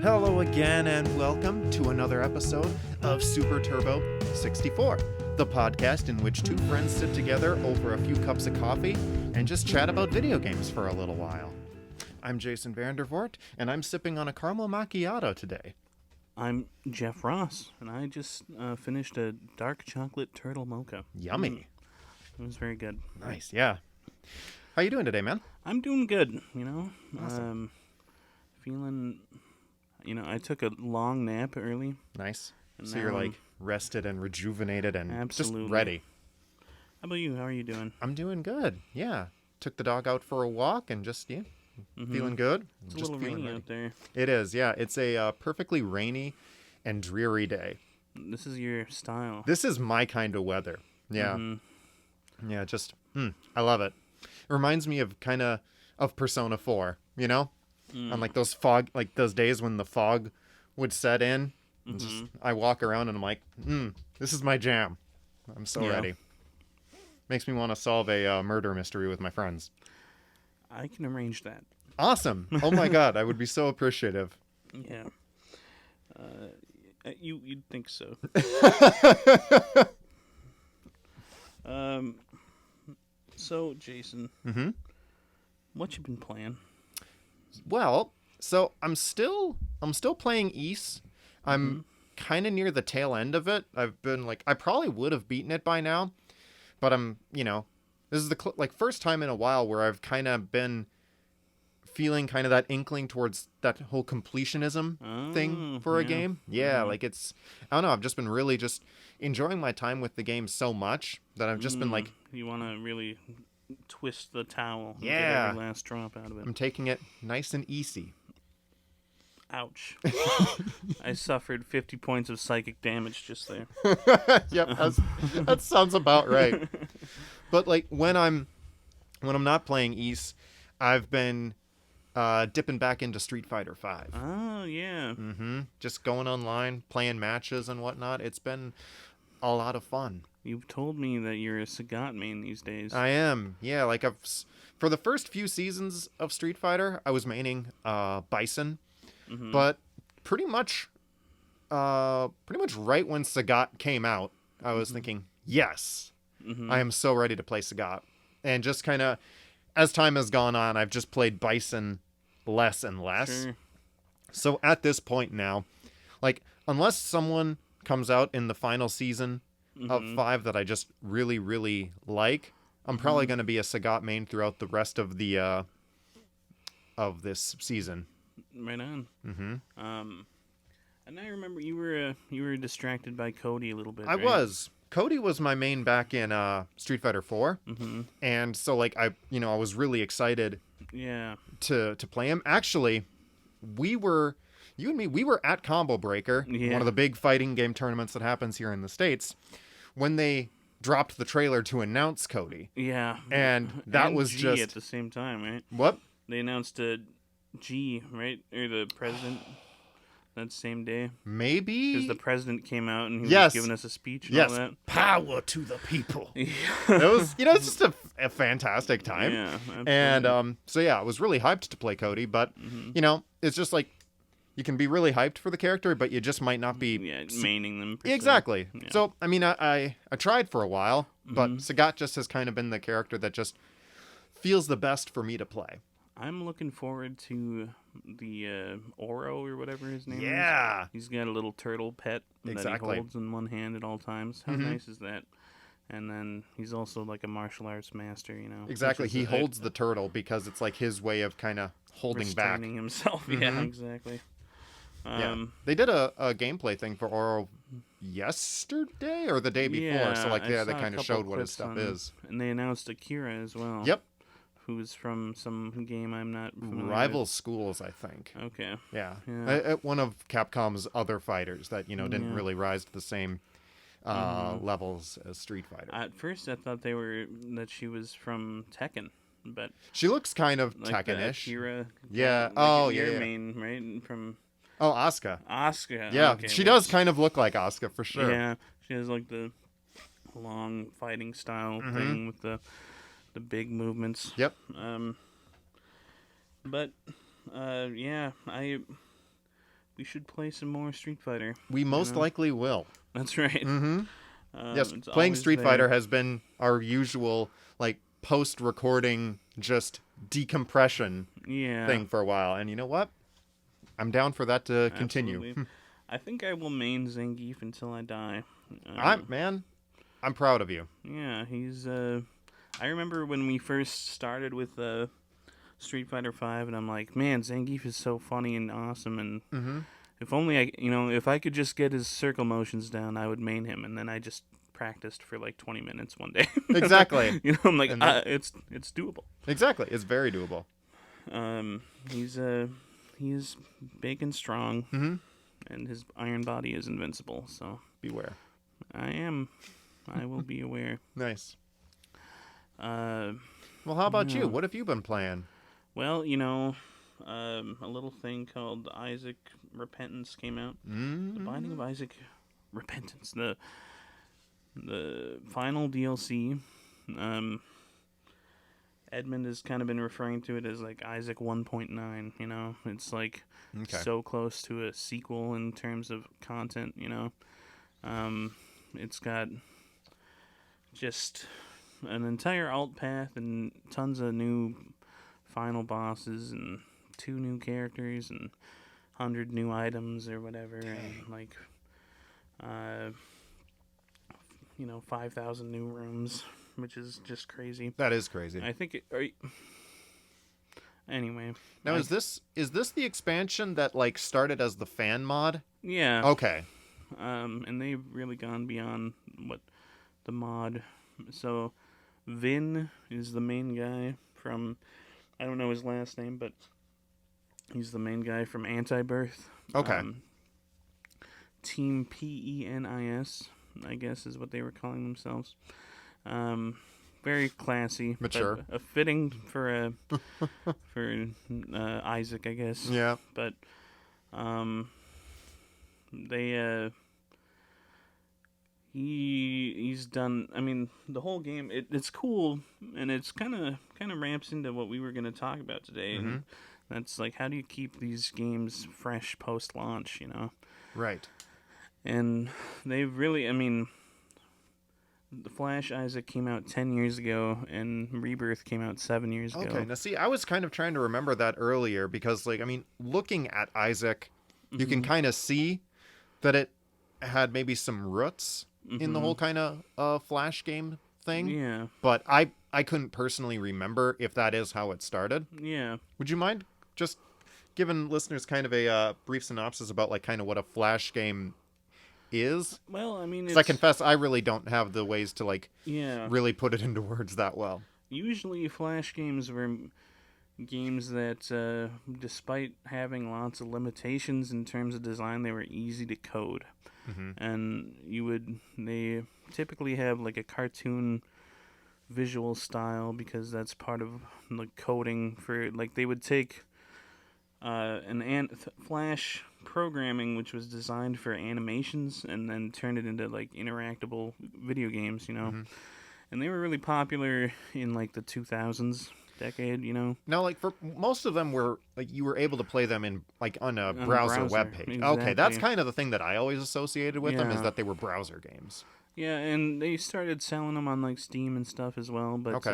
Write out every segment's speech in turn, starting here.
Hello again, and welcome to another episode of Super Turbo 64, the podcast in which two friends sit together over a few cups of coffee and just chat about video games for a little while. I'm Jason Vandervoort, and I'm sipping on a caramel macchiato today. I'm Jeff Ross, and I just finished a dark chocolate turtle mocha. Yummy. It was very good. Nice, yeah. How you doing today, man? I'm doing good, you know. Awesome. Feeling, I took a long nap early. Nice. And So you're like rested and rejuvenated and Absolutely. just ready. How about you? How are you doing? I'm doing good, yeah. Took the dog out for a walk and just, feeling good. It's just a little feeling rainy ready. out there. It is, yeah. It's a perfectly rainy and dreary day. This is your style. This is my kind of weather. Yeah. Yeah, just, I love it. It reminds me of of Persona 4, you know? On like those those days when the fog would set in. And just, I walk around and I'm like, this is my jam. I'm so ready. Makes me want to solve a murder mystery with my friends. I can arrange that. Awesome. Oh my God, I would be so appreciative. Yeah. You'd think so. So, Jason, what you been playing? Well, so I'm still playing Ys. I'm kind of near the tail end of it. I've been I probably would have beaten it by now, but I'm, this is the first time in a while where I've kind of been feeling kind of that inkling towards that whole completionism thing for a game. Yeah, I don't know, I've just been really just enjoying my time with the game so much that I've just been like, you want to really twist the towel and get Yeah. every last drop out of it. I'm taking it nice and easy. Ouch. I suffered 50 points of psychic damage just there. Yep, that sounds about right. But when I'm not playing Ys, I've been dipping back into Street Fighter 5. Oh, yeah. Just going online, playing matches and whatnot. It's been a lot of fun. You've told me that you're a Sagat main these days. I am. Yeah, for the first few seasons of Street Fighter, I was maining Bison. But pretty much right when Sagat came out, I was thinking, yes, I am so ready to play Sagat. And just kind of, as time has gone on, I've just played Bison less and less. Sure. So at this point now, unless someone comes out in the final season of 5 that I just really, really like, I'm probably going to be a Sagat main throughout the rest of the of this season. Right on. And I remember you were distracted by Cody a little bit. I was. Cody was my main back in Street Fighter 4. And so I was really excited to play him. Actually, you and me, we were at Combo Breaker, one of the big fighting game tournaments that happens here in the States, when they dropped the trailer to announce Cody. Yeah. And that was G just at the same time, right? What? They announced a G, right? Or the president that same day. Maybe? Because the president came out and he was giving us a speech and all that. Power to the people. Yeah. It was, it's just a fantastic time. Yeah, absolutely. And so yeah, I was really hyped to play Cody, but it's just you can be really hyped for the character, but you just might not be maining them. Exactly. Yeah. So I mean, I tried for a while, but Sagat just has kind of been the character that just feels the best for me to play. I'm looking forward to the Oro or whatever his name is. Yeah. He's got a little turtle pet that he holds in one hand at all times. How nice is that? And then he's also like a martial arts master, Exactly. He holds the turtle because it's his way of kind of holding back. Restraining himself. Yeah, exactly. They did a gameplay thing for Oro yesterday or the day before. So they kind of showed what his stuff is. And they announced Akira as well. Yep. Who's from some game I'm not familiar Rival with. Schools, I think. Okay. Yeah. Yeah. One of Capcom's other fighters that, didn't really rise to the same levels as Street Fighter. At first, I thought that she was from Tekken, but she looks kind of like Tekken-ish. Akira. Yeah. Your main, right? From Asuka. Asuka. Yeah, okay, she does kind of look like Asuka for sure. Yeah, she has the long fighting style thing with the big movements. Yep. But yeah, we should play some more Street Fighter. We most likely will. That's right. Mm-hmm. Yes, playing Street Fighter has been our usual, like, post-recording, just decompression thing for a while. And you know what? I'm down for that to continue. I think I will main Zangief until I die. I'm proud of you. Yeah, he's... I remember when we first started with Street Fighter V, and I'm like, man, Zangief is so funny and awesome, and if only if I could just get his circle motions down, I would main him, and then I just practiced for like 20 minutes one day. Exactly. I'm like, it's doable. Exactly, it's very doable. He's big and strong, and his iron body is invincible. So beware. I will be aware. Nice. Well, how about you? What have you been playing? Well, a little thing called Isaac Repentance came out. The Binding of Isaac Repentance, the final DLC. Edmund has kind of been referring to it as like Isaac 1.9. It's like so close to a sequel in terms of content. It's got just an entire alt path and tons of new final bosses and 2 new characters and 100 new items or whatever. Dang. And like 5,000 new rooms, which is just crazy. That is crazy. I think anyway. Now is this the expansion that like started as the fan mod? Yeah. Okay. And they've really gone beyond what the mod. So Vin is the main guy from, I don't know his last name, but he's the main guy from Anti-Birth. Okay. Team PENIS, I guess is what they were calling themselves. Very classy. Mature. Fitting for Isaac, I guess. Yeah. But he's done. I mean, the whole game. It's cool, and it's kind of ramps into what we were going to talk about today. And that's like, how do you keep these games fresh post launch? Right. And they've really. I mean, the Flash Isaac came out 10 years ago, and Rebirth came out 7 years ago. Okay. Now, see, I was kind of trying to remember that earlier because, like, I mean, looking at Isaac, you can kind of see that it had maybe some roots in the whole kind of Flash game thing. Yeah. But I couldn't personally remember if that is how it started. Yeah. Would you mind just giving listeners kind of a brief synopsis about, like, kind of what a Flash game is? Well, I mean, I confess I really don't have the ways to, like, really put it into words that well. Usually Flash games were games that, despite having lots of limitations in terms of design, they were easy to code. And they typically have like a cartoon visual style because that's part of the coding for, like, they would take Flash programming, which was designed for animations, and then turn it into like interactable video games, and they were really popular in like the 2000s decade. Now, like, for most of them were like you were able to play them in like on a browser webpage. Exactly. Okay, that's kind of the thing that I always associated with them, is that they were browser games. Yeah, and they started selling them on like Steam and stuff as well, but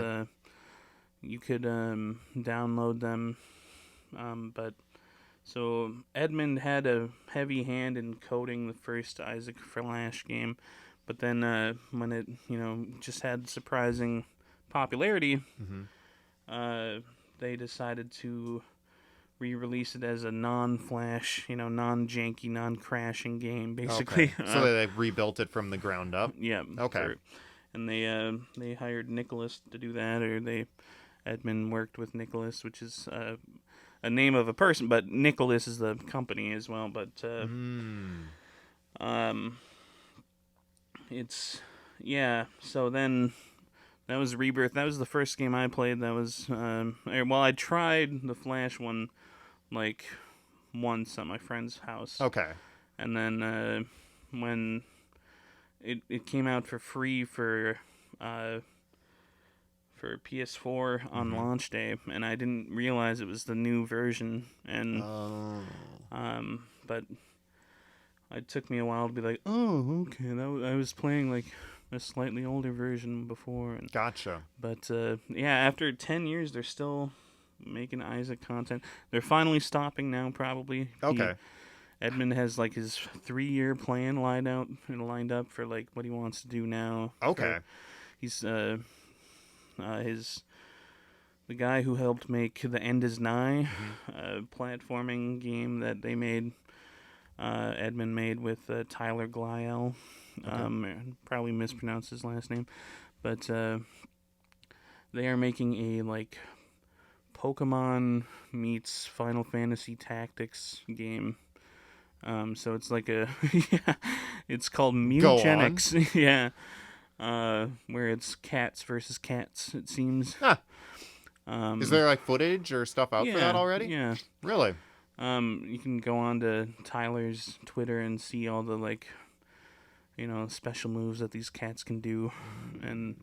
you could download them. But so Edmund had a heavy hand in coding the first Isaac Flash game, but then when it just had surprising popularity, they decided to re-release it as a non-Flash, non-janky, non-crashing game, basically. Okay. So they rebuilt it from the ground up. Yeah. Okay. And they hired Nicholas to do that, Edmund worked with Nicholas, which is a name of a person, but Nicholas is the company as well. But so then that was Rebirth. That was the first game I played. That was I tried the Flash one like once at my friend's house. Okay. And then when it came out for free for PS4 on launch day, and I didn't realize it was the new version, and but it took me a while to be like, oh, okay. I was playing like a slightly older version before. And, Gotcha. but yeah, after 10 years, they're still making Isaac content. They're finally stopping now, probably. Okay. Edmund has like his 3-year plan lined up for like what he wants to do now. Okay. He's the guy who helped make The End Is Nigh, a platforming game that they made. Edmund made with Tyler Gliel. Probably mispronounced his last name, but they are making a like Pokemon meets Final Fantasy Tactics game. So it's like a yeah, it's called Mutagenics. Yeah, where it's cats versus cats. It seems. Huh. Is there like footage or stuff out for that already? Yeah. Really? You can go on to Tyler's Twitter and see all the like, special moves that these cats can do, and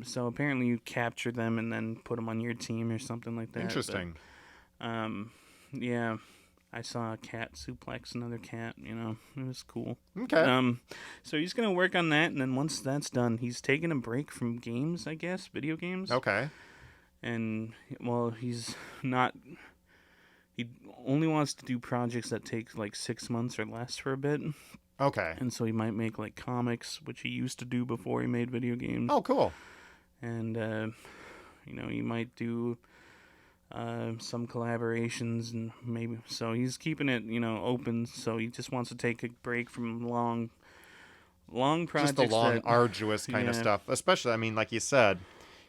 so apparently you capture them and then put them on your team or something like that. Interesting. But, yeah, I saw a cat suplex another cat. It was cool. Okay. So he's gonna work on that, and then once that's done, he's taking a break from games, I guess, video games. Okay. And well, he's not. He only wants to do projects that take like 6 months or less for a bit. Okay. And so he might make like comics, which he used to do before he made video games. Oh, cool. And he might do some collaborations, and maybe so he's keeping it open. So he just wants to take a break from long projects. Just the long, arduous kind of stuff. Especially, I mean, like you said,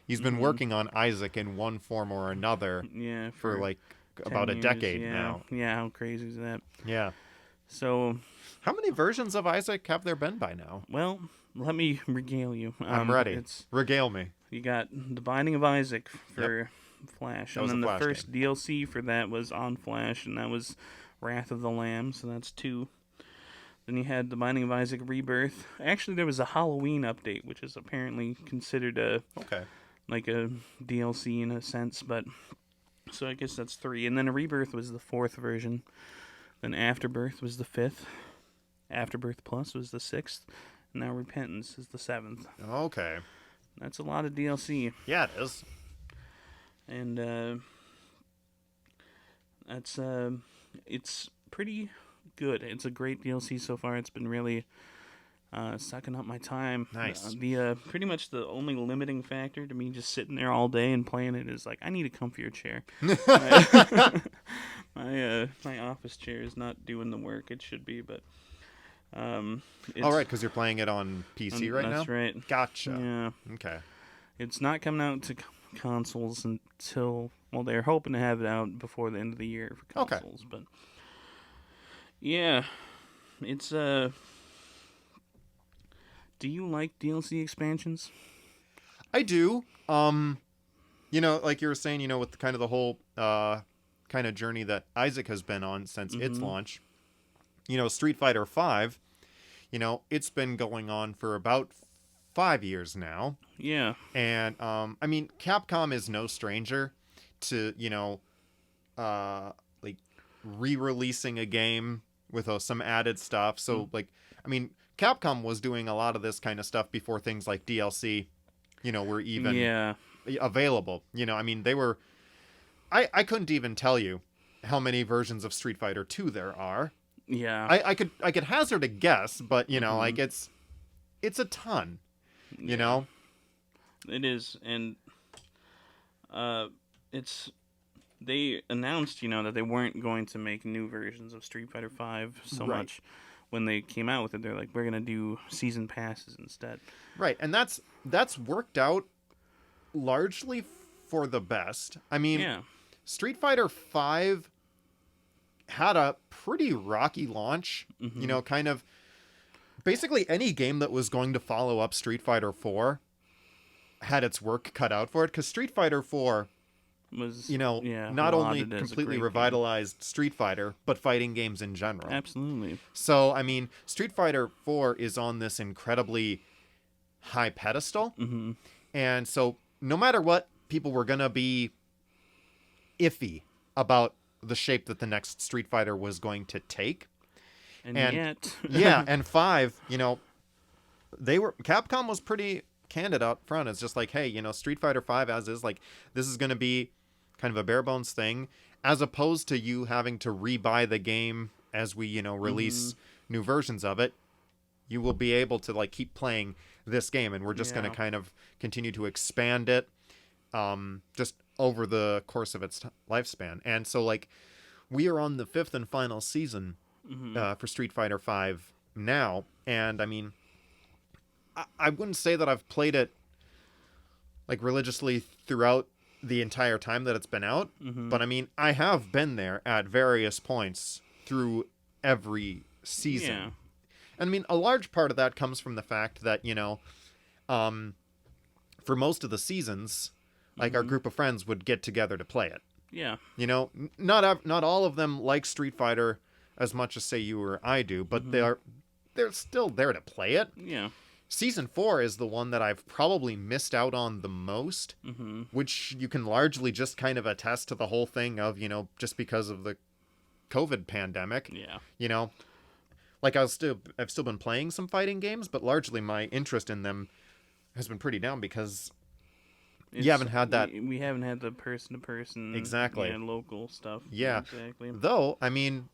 he's been working on Isaac in one form or another. Yeah, for like about a decade now. Yeah, how crazy is that? Yeah. So, how many versions of Isaac have there been by now? Well, let me regale you. I'm ready. Regale me. You got The Binding of Isaac for Flash, and then the first game. DLC for that was on Flash, and that was Wrath of the Lamb, so that's 2. Then you had The Binding of Isaac Rebirth. Actually, there was a Halloween update, which is apparently considered like a DLC in a sense, but so I guess that's 3. And then Rebirth was the 4th version. Then Afterbirth was the 5th. Afterbirth Plus was the 6th. And now Repentance is the 7th. Okay. That's a lot of DLC. Yeah, it is. And that's it's pretty good. It's a great DLC so far. It's been really sucking up my time. Nice. The pretty much the only limiting factor to me just sitting there all day and playing it is like I need a comfier chair. My office chair is not doing the work it should be, but all right, because you're playing it on PC right now. That's right. Gotcha. Yeah. Okay. It's not coming out to consoles until they're hoping to have it out before the end of the year for consoles. Okay. But yeah, it's Do you like DLC expansions? I do. Like you were saying, with kind of the whole kind of journey that Isaac has been on since its launch. Street Fighter V, it's been going on for about 5 years now. Yeah. And I mean, Capcom is no stranger to, like re-releasing a game with some added stuff. So like, I mean, Capcom was doing a lot of this kind of stuff before things like DLC, were even available. I mean, they were. I couldn't even tell you how many versions of Street Fighter 2 there are. Yeah. I could hazard a guess, but like it's a ton. You know. It is, and they announced that they weren't going to make new versions of Street Fighter V so much. When they came out with it, they're like, we're going to do season passes instead. Right, and that's worked out largely for the best. I mean, Street Fighter V had a pretty rocky launch. Kind of basically any game that was going to follow up Street Fighter 4 had its work cut out for it, because Street Fighter 4 was not only completely revitalized game. Street Fighter, but fighting games in general. Absolutely. So I mean, Street Fighter 4 is on this incredibly high pedestal, and so no matter what, people were gonna be iffy about the shape that the next Street Fighter was going to take. And yet, yeah, and 5, Capcom was pretty candid out front. It's just like, hey, Street Fighter 5 as is, like, this is going to be kind of a bare bones thing, as opposed to you having to rebuy the game as we, release new versions of it. You will be able to, like, keep playing this game, and we're just going to kind of continue to expand it just over the course of its lifespan. And so, like, we are on the 5th and final season for Street Fighter 5 now, and I mean, I wouldn't say that I've played it like religiously throughout the entire time that it's been out, but I mean, I have been there at various points through every season. Yeah. And I mean, a large part of that comes from the fact that, for most of the seasons, like our group of friends would get together to play it. Yeah. Not all of them like Street Fighter as much as say you or I do, but they're still there to play it. Yeah. Season 4 is the one that I've probably missed out on the most, which you can largely just kind of attest to the whole thing of, just because of the COVID pandemic. Yeah. Like I've still been playing some fighting games, but largely my interest in them has been pretty down because you haven't had that. We haven't had the person-to-person, exactly, local stuff. Yeah, exactly. Though, I mean,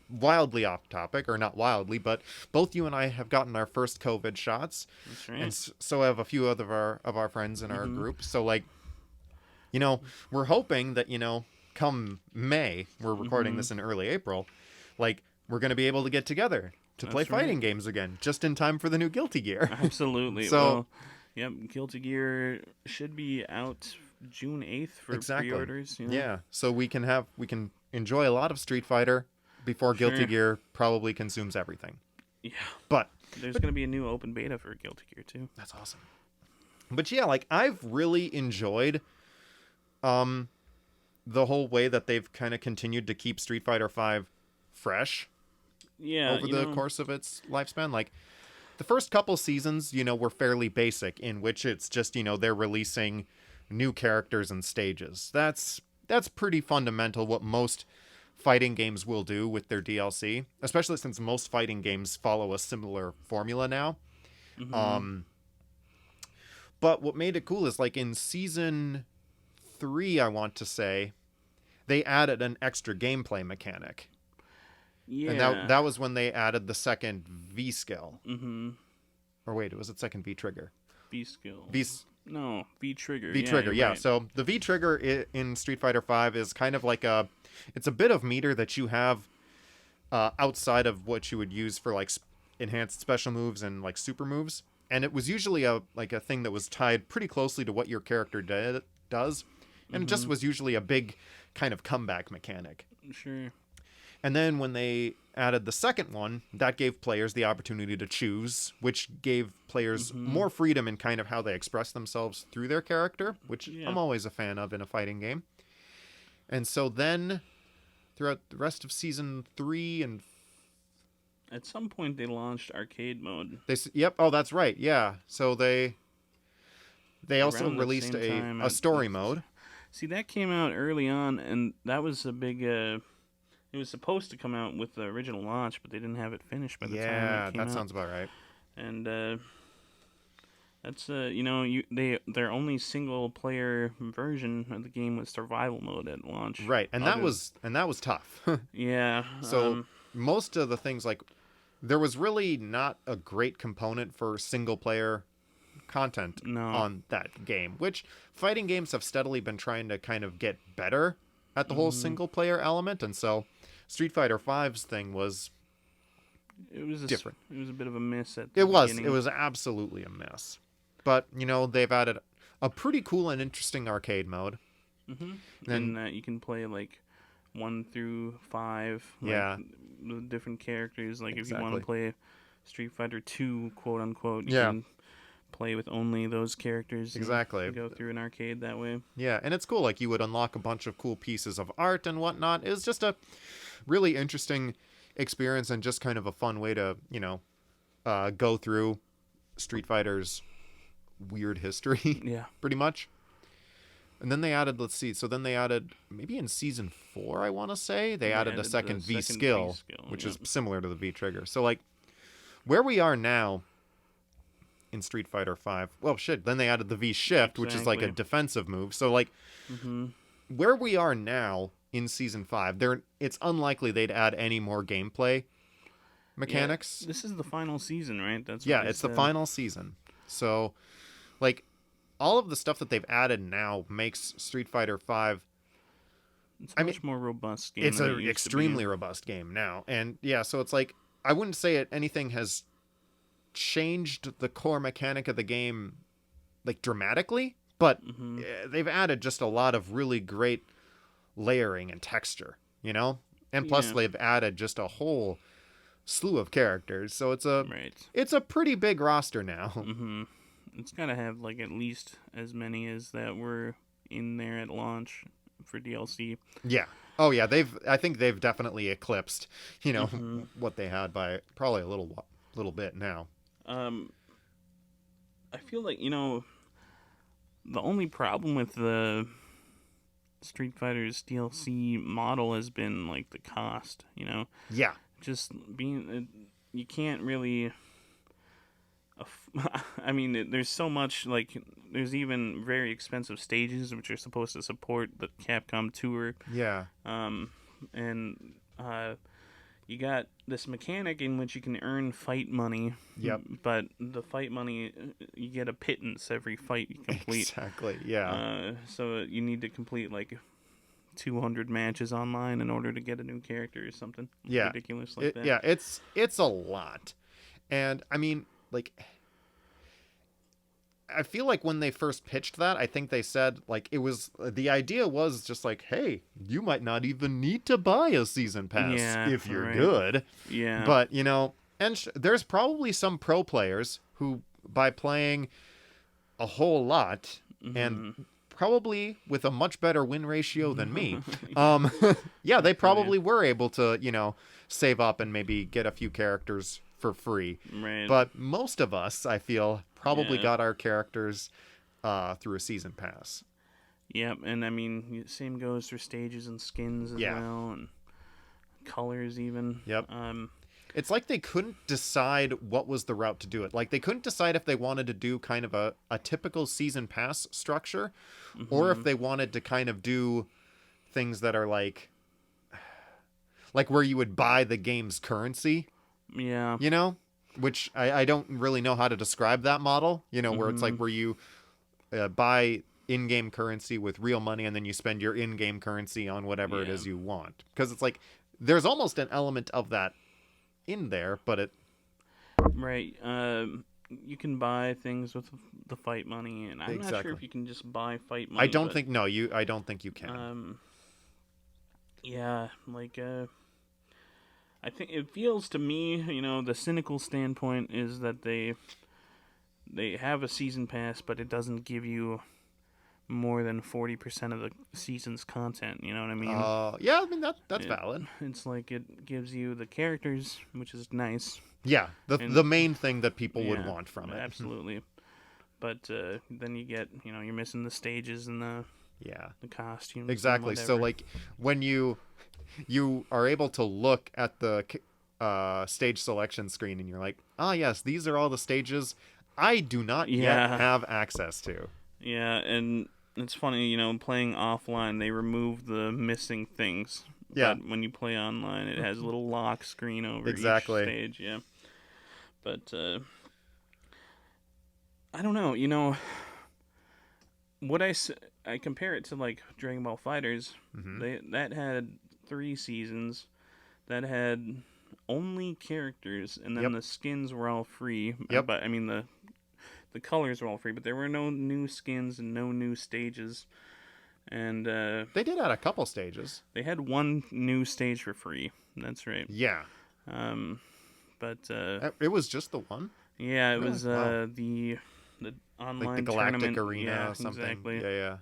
wildly off topic, or not wildly, but both you and I have gotten our first COVID shots. That's right. And so have a few other of our friends in our group. So, like, we're hoping that, come May, we're recording this in early April, like, we're going to be able to get together to play fighting games again, just in time for the new Guilty Gear. Absolutely. So, well, yep, Guilty Gear should be out June 8th for pre-orders. Yeah, so we can enjoy a lot of Street Fighter before Guilty Gear probably consumes everything. Yeah. But there's going to be a new open beta for Guilty Gear too. That's awesome. But yeah, like, I've really enjoyed the whole way that they've kind of continued to keep Street Fighter 5 fresh. Yeah, over the course of its lifespan. Like, the first couple seasons, were fairly basic, in which it's just, they're releasing new characters and stages. That's pretty fundamental what most fighting games will do with their DLC, especially since most fighting games follow a similar formula now. But what made it cool is, like, in season 3, I want to say, they added an extra gameplay mechanic. Yeah. And that was when they added the second V skill. Or wait, was it second V trigger? V skill. No, V trigger. V trigger, yeah. Right. So the V trigger in Street Fighter 5 is kind of like it's a bit of meter that you have outside of what you would use for, like, enhanced special moves and, like, super moves. And it was usually a thing that was tied pretty closely to what your character does. And it just was usually a big kind of comeback mechanic. Sure. And then when they added the second one, that gave players the opportunity to choose, which gave players more freedom in kind of how they express themselves through their character, which I'm always a fan of in a fighting game. And so then, throughout the rest of Season 3 and... At some point, they launched arcade mode. Yep, oh, that's right, yeah. So they also Around the released same a story mode. See, that came out early on, and that was a big... It was supposed to come out with the original launch, but they didn't have it finished by the time it came out. Yeah, that sounds about right. And that's their only single player version of the game was survival mode at launch. Right, and that was tough. Yeah. So most of the things, like, there was really not a great component for single player content on that game, which fighting games have steadily been trying to kind of get better at the whole single player element, and so Street Fighter V's thing was different. It was a bit of a miss at the beginning. It was absolutely a miss. But, they've added a pretty cool and interesting arcade mode. And you can play, like, 1 through 5. Like, the different characters. Like, if you want to play Street Fighter 2, quote unquote, you can play with only those characters. Exactly. And go through an arcade that way. Yeah, and it's cool. Like, you would unlock a bunch of cool pieces of art and whatnot. It was just a really interesting experience and just kind of a fun way to, go through Street Fighter's weird history. Yeah. Pretty much. And then they added, let's see, so then they added, maybe in Season 4, I want to say, they added a second the second V-skill, which is similar to the V-trigger. So, like, where we are now in Street Fighter 5, well, shit, then they added the V-shift, which is like a defensive move. So, like, where we are now in Season 5, it's unlikely they'd add any more gameplay mechanics. Yeah, this is the final season, right? That's yeah, it's the final season. So, like, all of the stuff that they've added now makes Street Fighter 5 it's a much more robust game. It's an extremely robust game now. And yeah, so it's like, I wouldn't say anything has changed the core mechanic of the game like dramatically, but they've added just a lot of really great layering and texture, you know? And plus they've added just a whole slew of characters. So it's a pretty big roster now. It's got to have like at least as many as that were in there at launch for DLC. Yeah. Oh yeah, I think they've definitely eclipsed, you know, what they had by probably a little bit now. I feel like, you know, the only problem with the Street Fighter's DLC model has been like the cost, you know. Yeah. Just being you can't really I mean, there's so much, like, there's even very expensive stages which are supposed to support the Capcom tour. Yeah. And you got this mechanic in which you can earn fight money. Yep. But the fight money, you get a pittance every fight you complete. Exactly, yeah. So you need to complete, like, 200 matches online in order to get a new character or something. Yeah. Ridiculous like that. Yeah, it's a lot. And, I mean, like, I feel like when they first pitched that, I think they said, like, the idea was just like, hey, you might not even need to buy a season pass if you're good. Yeah. But, you know, and there's probably some pro players who, by playing a whole lot, and probably with a much better win ratio than me, yeah, they probably were able to, you know, save up and maybe get a few characters for free. Right. But most of us, I feel, probably got our characters through a season pass. Yep, and I mean, same goes for stages and skins as well, and colors even. Yep. It's like they couldn't decide what was the route to do it. Like, they couldn't decide if they wanted to do kind of a typical season pass structure, or if they wanted to kind of do things that are like where you would buy the game's currency. Yeah. You know? Which I don't really know how to describe that model, you know, where it's like where you buy in-game currency with real money and then you spend your in-game currency on whatever it is you want. Because it's like, there's almost an element of that in there, but it... Right. You can buy things with the fight money, and I'm not sure if you can just buy fight money. I don't think you can. Yeah, like... I think it feels to me, you know, the cynical standpoint is that they have a season pass, but it doesn't give you more than 40% of the season's content. You know what I mean? Yeah, I mean that's valid. It's like it gives you the characters, which is nice. Yeah, the main thing that people would want from it. Absolutely. But then you get, you know, you're missing the stages and the costumes. Exactly. So like when you are able to look at the stage selection screen and you're like, yes, these are all the stages I do not yet have access to. Yeah, and it's funny, you know, playing offline, they remove the missing things. Yeah. But when you play online, it has a little lock screen over each stage, yeah. But, I don't know, you know, I compare it to, like, Dragon Ball FighterZ. That had 3 seasons that had only characters, and then the skins were all free. But I mean the colors were all free, but there were no new skins and no new stages. And they did add a couple stages. They had 1 new stage for free. That's right. Yeah. But it was just the one. Yeah, it was the online like the Galactic tournament. Arena or something. Exactly. Yeah.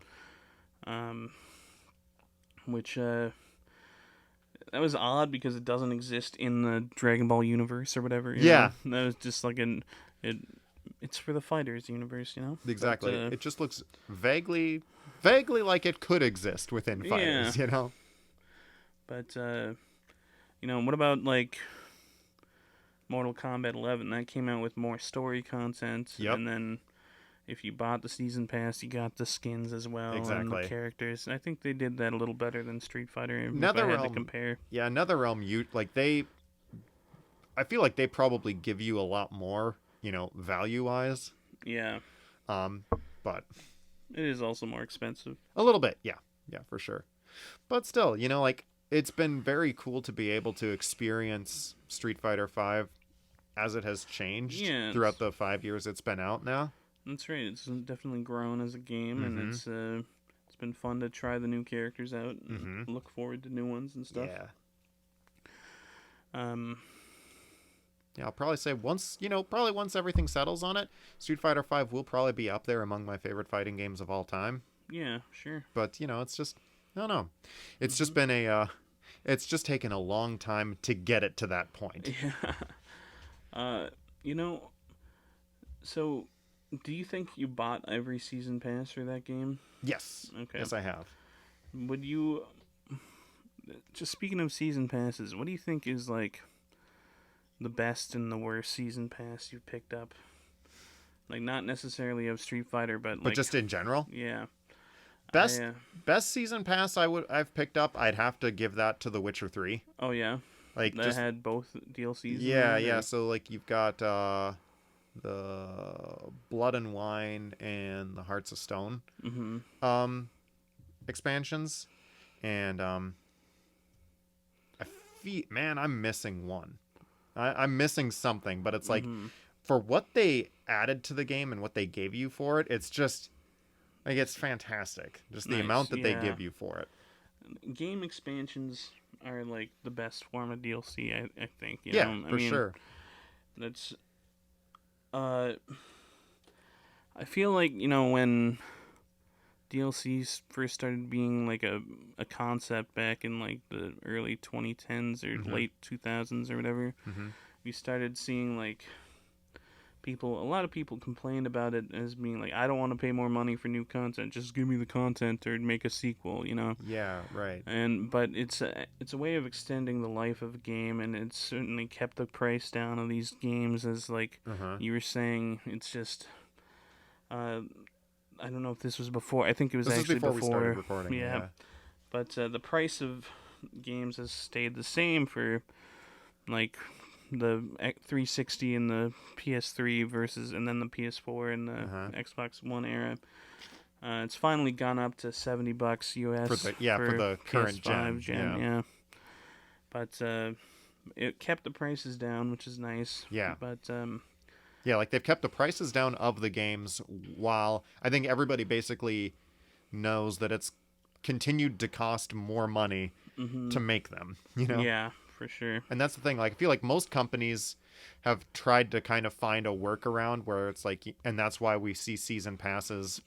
Which that was odd because it doesn't exist in the Dragon Ball universe or whatever. You know? That was just like it it's for the fighters universe, you know. Exactly. But, It just looks vaguely like it could exist within yeah. fighters, you know. But what about like Mortal Kombat 11? That came out with more story content, Yep. and then if you bought the season pass, you got the skins as well and the Exactly. characters. I think they did that a little better than Street Fighter. If I had to compare. Yeah, NetherRealm. I feel like they probably give you a lot more, value wise. Yeah. But it is also more expensive. A little bit, yeah, for sure. But still, like it's been very cool to be able to experience Street Fighter V as it has changed throughout the 5 years it's been out now. That's right. It's definitely grown as a game, and it's been fun to try the new characters out and look forward to new ones and stuff. Yeah. Yeah, I'll probably say once everything settles on it, Street Fighter V will probably be up there among my favorite fighting games of all time. Yeah, sure. But, it's just, I don't know. It's just been it's just taken a long time to get it to that point. Yeah. So do you think you bought every season pass for that game? Yes. Okay. Yes, I have. Would you, just speaking of season passes, what do you think is like the best and the worst season pass you've picked up? Like, not necessarily of Street Fighter, but like, just in general? Yeah. Best season pass I've picked up, I'd have to give that to The Witcher 3. Oh yeah. Like that had both DLCs. Yeah, yeah. So like you've got the Blood and Wine and the Hearts of Stone expansions, and I'm missing one. I'm missing something, but it's like for what they added to the game and what they gave you for it, it's just like it's fantastic. Just the amount that they give you for it. Game expansions are like the best form of DLC, I think. For sure. That's I feel like, when DLCs first started being like a concept back in like the early 2010s or late 2000s or whatever, we started seeing like a lot of people complained about it as being like, I don't want to pay more money for new content, just give me the content or make a sequel, Yeah, right. But it's a way of extending the life of a game, and it's certainly kept the price down of these games, as like you were saying. It's just I don't know if this was before. I think it was actually before we started recording. Yeah. But the price of games has stayed the same for like the 360 and the PS3 and then the PS4 and the Xbox One era. It's finally gone up to $70 US for the current PS5 gen. Yeah. But it kept the prices down, which is nice. Yeah. But yeah, like they've kept the prices down of the games, while I think everybody basically knows that it's continued to cost more money to make them. Yeah, for sure. And that's the thing. Like, I feel like most companies have tried to kind of find a workaround where it's like, and that's why we see season passes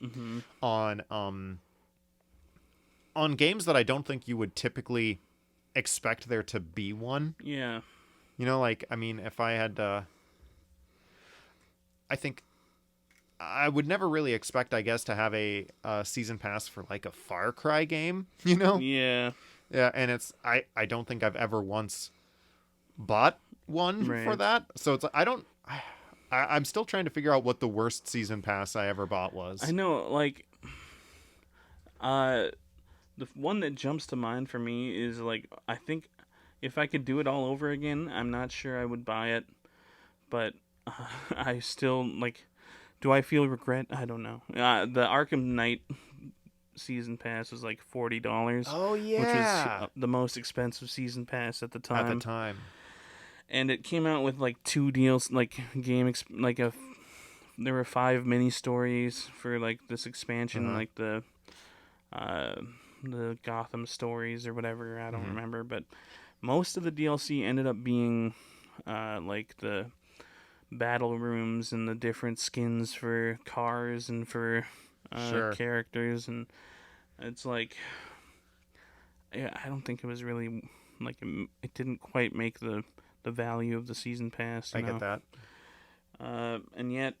on games that I don't think you would typically expect there to be one. Yeah. Like, I mean, if I had I think I would never really expect, I guess, to have a season pass for like a Far Cry game, Yeah. Yeah, and it's I don't think I've ever once bought one for that. So it's I'm still trying to figure out what the worst season pass I ever bought was. I know, like, the one that jumps to mind for me is like, I think if I could do it all over again, I'm not sure I would buy it, but I still like. Do I feel regret? I don't know. The Arkham Knight season pass was like $40. Oh yeah, which was the most expensive season pass at the time. And it came out with like 2 deals, like there were 5 mini stories for like this expansion, like the Gotham stories or whatever. I don't remember, but most of the DLC ended up being like the battle rooms and the different skins for cars and for characters, and it's like, yeah, I don't think it was really like it didn't quite make the value of the season pass. I get that. And yet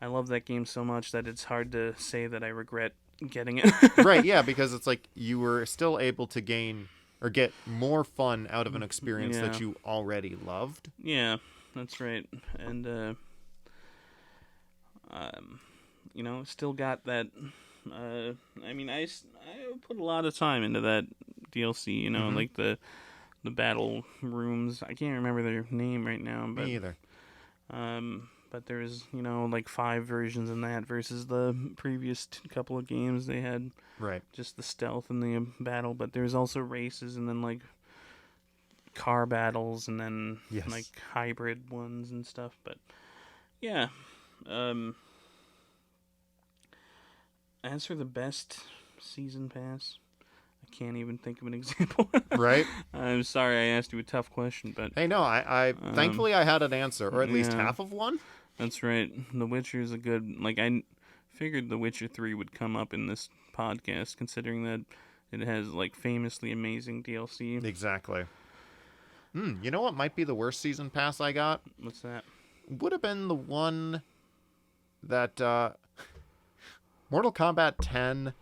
I love that game so much that it's hard to say that I regret getting it. Right, yeah, because it's like you were still able to gain or get more fun out of an experience Yeah. that you already loved. Yeah, that's right. And still got that. I put a lot of time into that DLC. Like the battle rooms. I can't remember their name right now, but Me either. But there's like 5 versions in that versus the previous couple of games they had. Right. Just the stealth and the battle, but there's also races and then like car battles and then Yes. like hybrid ones and stuff. But yeah. As for the best season pass, I can't even think of an example. Right. I'm sorry I asked you a tough question, but Hey, no, I thankfully I had an answer, or at least yeah. half of one. That's right. The Witcher is a good. Like I figured, The Witcher 3 would come up in this podcast, considering that it has like famously amazing DLC. Exactly. You know what might be the worst season pass I got? What's that? Would have been the one that Mortal Kombat 10.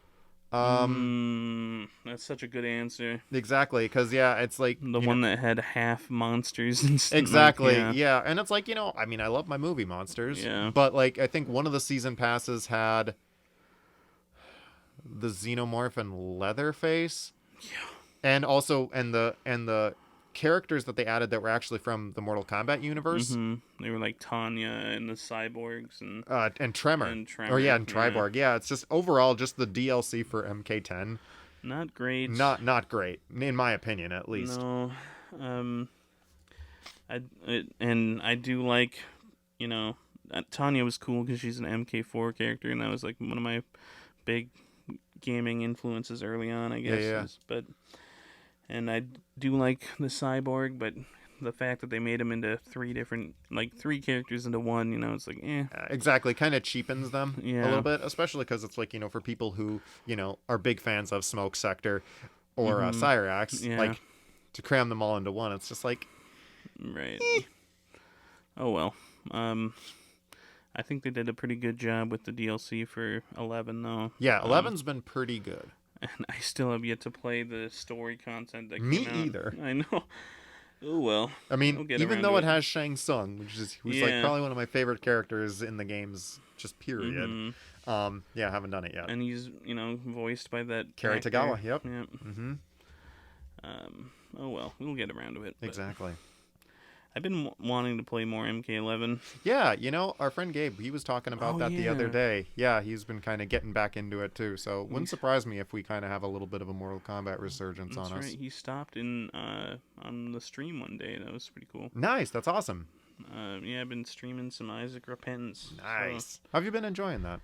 That's such a good answer. Exactly, because it's like The one that had half monsters and stuff. exactly, Like, yeah, and it's like I mean, I love my movie monsters, Yeah. but like I think one of the season passes had the Xenomorph and Leatherface, and also and the characters that they added that were actually from the Mortal Kombat universe. They were like Tanya and the cyborgs And Tremor. and Tremor. Or and Triborg. Yeah, it's just overall just the DLC for MK10. Not great. Not great, in my opinion, at least. No. I do like, Tanya was cool because she's an MK4 character, and that was like one of my big gaming influences early on, I guess. Yeah. And I do like the cyborg, but the fact that they made him into 3 characters into one, it's like, Exactly, kind of cheapens them a Yeah. little bit, especially because it's like, for people who, are big fans of Smoke Sector or Cyrax, Yeah. like, to cram them all into one, it's just like... Right. Oh, well. I think they did a pretty good job with the DLC for 11, though. Yeah, 11's been pretty good. And I still have yet to play the story content that Me came out. either. I know. Oh, well. I mean, We'll get even around though to it has Shang Tsung, who's like Yeah. probably one of my favorite characters in the games, just period. I haven't done it yet. And he's, voiced by that Kerry actor. Tagawa, yep. Mm-hmm. Oh, well. We'll get around to it. But Exactly. I've been wanting to play more MK11. Yeah, our friend Gabe, he was talking about that the other yeah. day. Yeah, he's been kind of getting back into it too. So it wouldn't surprise me if we kind of have a little bit of a Mortal Kombat resurgence That's on us. right. He stopped in on the stream one day. That was pretty cool. Nice, that's awesome. I've been streaming some Isaac Repentance. Nice. So How have you been enjoying that?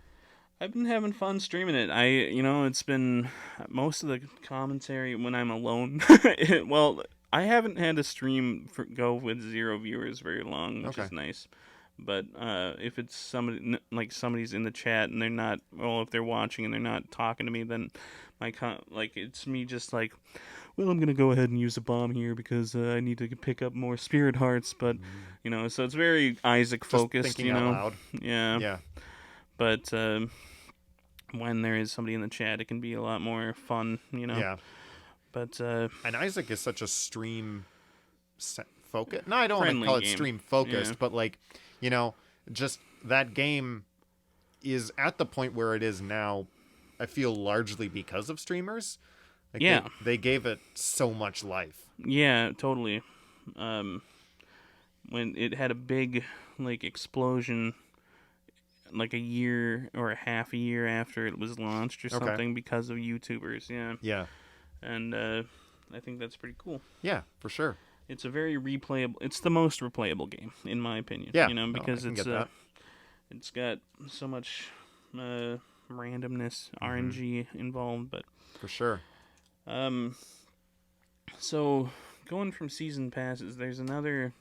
I've been having fun streaming it. It's been most of the commentary when I'm alone. I haven't had a stream go with 0 viewers very long, which is nice. But if it's somebody's in the chat and they're not, if they're watching and they're not talking to me, then it's me just like, well, I'm gonna go ahead and use a bomb here because I need to pick up more spirit hearts. But so it's very Isaac focused. Just thinking out loud. Yeah. Yeah. But when there is somebody in the chat, it can be a lot more fun. Yeah. But and Isaac is such a stream focus. No, I don't want to Friendly call it game. stream focused, Yeah. but like, just that game is at the point where it is now. I feel largely because of streamers. Like Yeah. they gave it so much life. yeah, totally. When it had a big explosion, like a year or a half a year after it was launched or something because of YouTubers. Yeah. Yeah. And I think that's pretty cool. Yeah, for sure. It's a very replayable. It's the most replayable game, in my opinion. Yeah, because I can it's get that. it's got so much randomness, RNG involved. But For sure. so going from season passes, there's another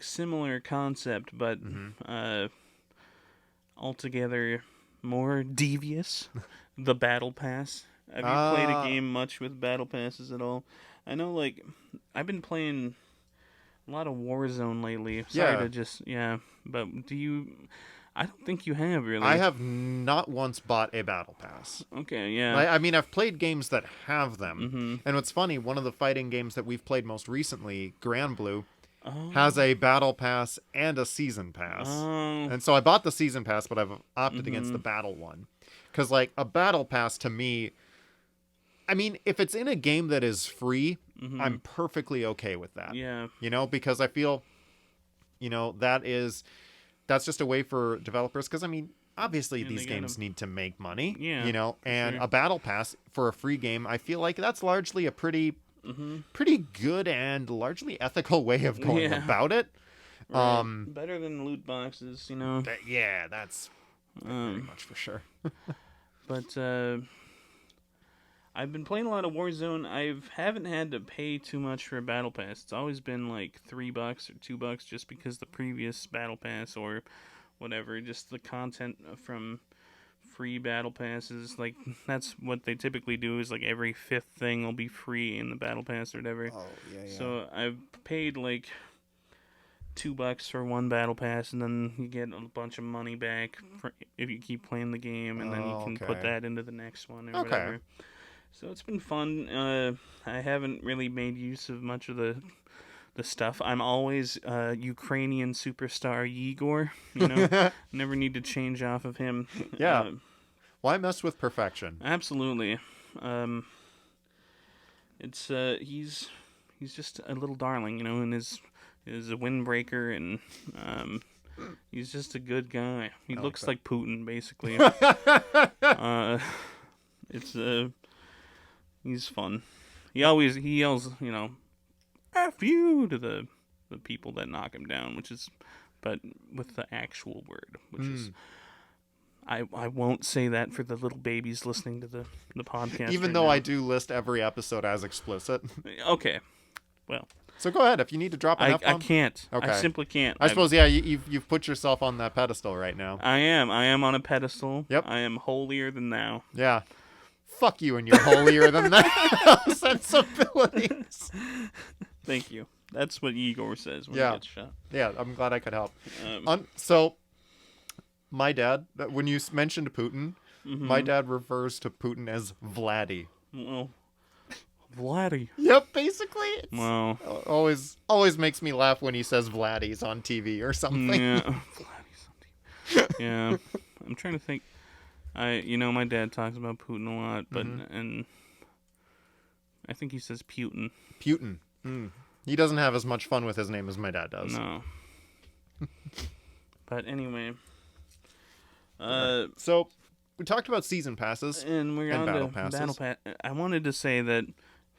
similar concept, but altogether more devious. The Battle Pass. Have you played a game much with Battle Passes at all? I know, I've been playing a lot of Warzone lately. Sorry Yeah. to just but do you? I don't think you have really. I have not once bought a battle pass. Okay, yeah. I mean, I've played games that have them. Mm-hmm. And what's funny, one of the fighting games that we've played most recently, Grand Blue, Oh. has a battle pass and a season pass. Oh. And so I bought the season pass, but I've opted Mm-hmm. against the battle one. Because, like, a battle pass to me, I mean, if it's in a game that is free, Mm-hmm. I'm perfectly okay with that. Yeah. You know, because I feel, you know, that's just a way for developers. Because, I mean, obviously And these they gotta- games need to make money. Yeah, You know, and sure. a battle pass for a free game, I feel like that's largely a pretty Mm-hmm. good and largely ethical way of going Yeah. about it. Right. Better than loot boxes, you know. Yeah, that's very Um, much for sure. but I've been playing a lot of Warzone. I haven't had to pay too much for a battle pass. It's always been like $3 or $2, just because the previous battle pass or whatever, just the content from free battle passes. Like, that's what they typically do. Is like every fifth thing will be free in the battle pass or whatever. Oh, yeah. So I've paid like $2 for one battle pass, and then you get a bunch of money back if you keep playing the game, and then you can put okay. that into the next one or Okay. whatever. So it's been fun. I haven't really made use of much of the stuff. I'm always Ukrainian superstar Igor. You know, never need to change off of him. Yeah. Why mess with perfection? Absolutely. It's he's just a little darling, you know, and is a windbreaker, and he's just a good guy. He looks like Putin, basically. It's he's fun. He yells, you know, "F you" to the people that knock him down, but with the actual word, which is. I won't say that for the little babies listening to the podcast. Even right though now. I do list every episode as explicit. Okay. Well, So go ahead if you need to drop an I F-bomb. can't. Okay. I simply can't. I suppose, yeah, you've put yourself on that pedestal right now. I am on a pedestal. Yep. I am holier than thou. Yeah. Fuck you and your holier than thou sensibilities. Thank you. That's what Igor says when Yeah. he gets shot. Yeah, I'm glad I could help. Um, So, my dad, when you mentioned Putin, Mm-hmm. my dad refers to Putin as Vladdy. Well, Vladdy. Yep, basically. It's Wow. always makes me laugh when he says Vladdy's on TV or something. Yeah. Vladdy's on TV. Yeah. I'm trying to think. My dad talks about Putin a lot, but and I think he says Putin. Putin. He doesn't have as much fun with his name as my dad does. No. But anyway. So, we talked about season passes. And we're And on battle to passes. Battle Pass. I wanted to say that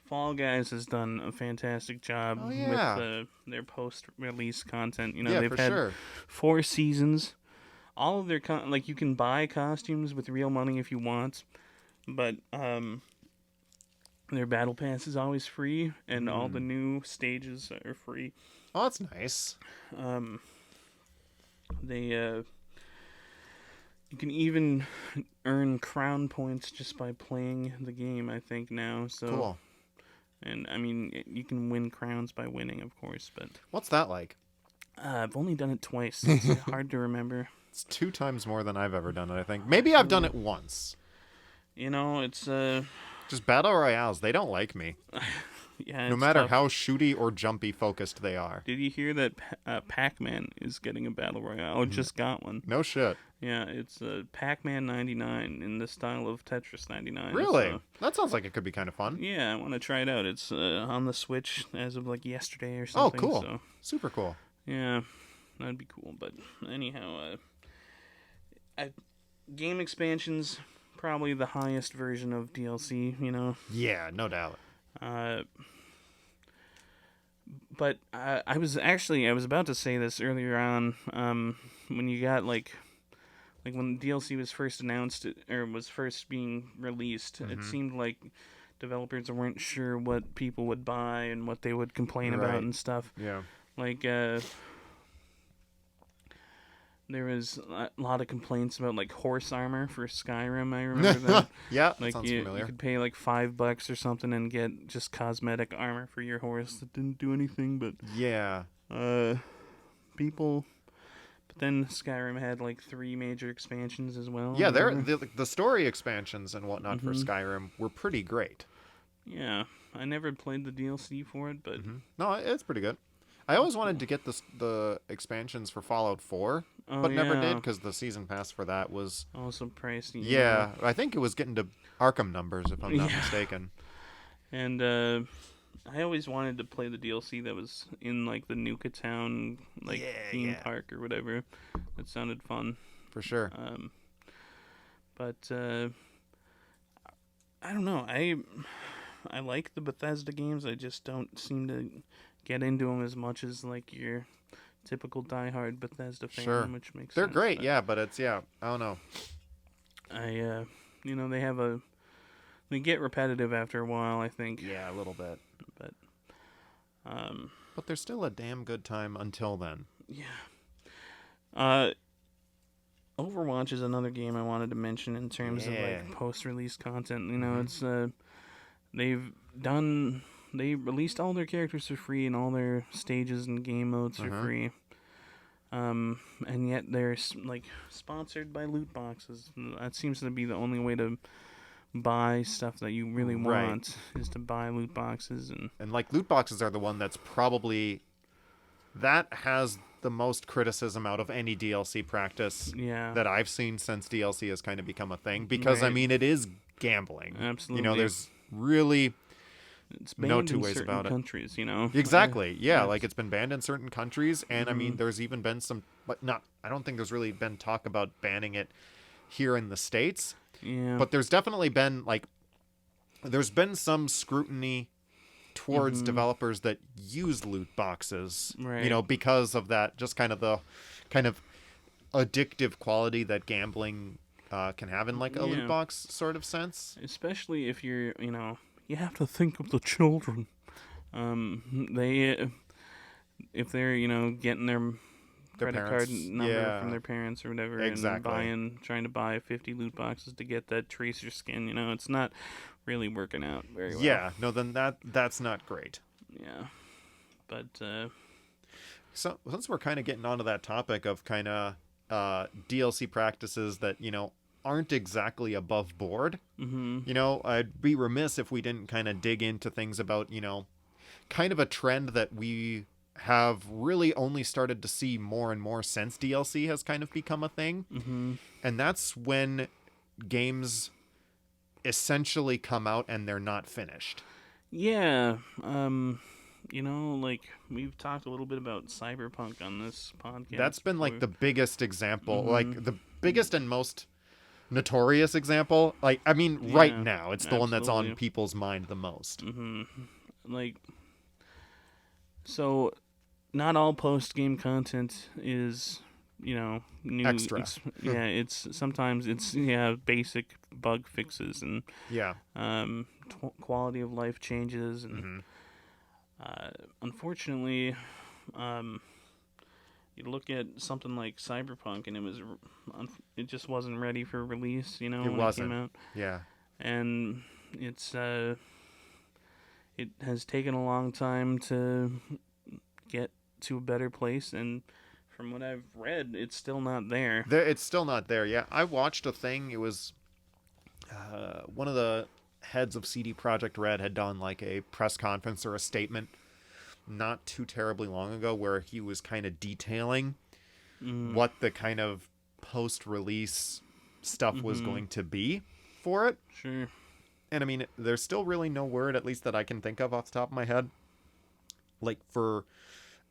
Fall Guys has done a fantastic job Oh, yeah. with their post-release content. You know, Yeah, they've for had sure. 4 seasons. All of their like you can buy costumes with real money if you want, but their battle pass is always free, and all the new stages are free. Oh, that's nice. They you can even earn crown points just by playing the game, I think, now. So Cool. And I mean, you can win crowns by winning, of course, but What's that like? I've only done it twice. It's hard to remember. It's 2 times more than I've ever done it, I think. Maybe I've done it once. You know, it's Just battle royales, they don't like me. yeah. No it's matter tough. how shooty or jumpy focused they are. Did you hear that Pac-Man is getting a battle royale? Oh, just got one. No shit. Yeah, it's Pac-Man 99 in the style of Tetris 99. Really? So, That sounds like it could be kind of fun. yeah, I want to try it out. It's on the Switch as of like yesterday or Oh, something. cool. So, Super cool. yeah, that'd be cool. But anyhow, game expansions probably the highest version of DLC. You know. Yeah, no doubt. But I was about to say this earlier on. When you got like when DLC was first announced or was first being released, it seemed like developers weren't sure what people would buy and what they would complain Right. about and stuff. Yeah. Like there was a lot of complaints about like horse armor for Skyrim. I remember that. Yeah, that Like sounds you familiar. could pay like $5 or something and get just cosmetic armor for your horse that didn't do anything. But Yeah. people. But then Skyrim had like 3 major expansions as well. Yeah, the story expansions and whatnot for Skyrim were pretty great. Yeah, I never played the DLC for it, but no, it's pretty good. I always wanted to get the expansions for Fallout 4, but never did because the season pass for that was also pricey. Yeah, I think it was getting to Arkham numbers if I'm not mistaken. And I always wanted to play the DLC that was in like the Nuka Town theme park or whatever. That sounded fun for sure. But I don't know. I like the Bethesda games. I just don't seem to get into them as much as like your typical diehard Bethesda fan, which makes They're sense. great, but it's I don't know. They get repetitive after a while, I think. Yeah, a little bit. But there's still a damn good time until then. Yeah. Overwatch is another game I wanted to mention in terms of like post-release content. You know, it's they released all their characters for free and all their stages and game modes for free. And yet they're like sponsored by loot boxes. That seems to be the only way to buy stuff that you really want is to buy loot boxes and like loot boxes are the one that's probably that has the most criticism out of any DLC practice that I've seen since DLC has kind of become a thing because I mean it is gambling. Absolutely. You know, there's really it's banned no two in ways certain about countries, you know. Exactly. Yeah, like it's been banned in certain countries and I mean there's even been some but I don't think there's really been talk about banning it here in the States. Yeah. But there's definitely been there's been some scrutiny towards developers that use loot boxes, you know, because of that, just kind of the addictive quality that gambling can have in like a loot box sort of sense. Especially if you're, you know, you have to think of the children. If they're, you know, getting their credit card number from their parents or whatever, and trying to buy 50 loot boxes to get that Tracer skin, you know, it's not really working out very well. Yeah, no, then that's not great. Yeah, but so since we're kind of getting onto that topic of kind of DLC practices that you know aren't exactly above board, you know, I'd be remiss if we didn't kind of dig into things about you know, kind of a trend that we have really only started to see more and more since DLC has kind of become a thing. And that's when games essentially come out and they're not finished. Yeah. You know, like we've talked a little bit about Cyberpunk on this podcast. That's been like the biggest example, like the biggest and most notorious example. Like, I mean, right now, it's the one that's on people's mind the most. Like, so not all post-game content is, you know, new extra. It's sometimes it's basic bug fixes and quality of life changes and unfortunately, you look at something like Cyberpunk and it just wasn't ready for release. You know, when it came out. Yeah, and it has taken a long time to get to a better place, and from what I've read, it's still not there. It's still not there. Yeah, I watched a thing. It was one of the heads of CD Projekt Red had done like a press conference or a statement not too terribly long ago where he was kind of detailing what the kind of post-release stuff was going to be for it. Sure. And I mean, there's still really no word, at least that I can think of off the top of my head, like for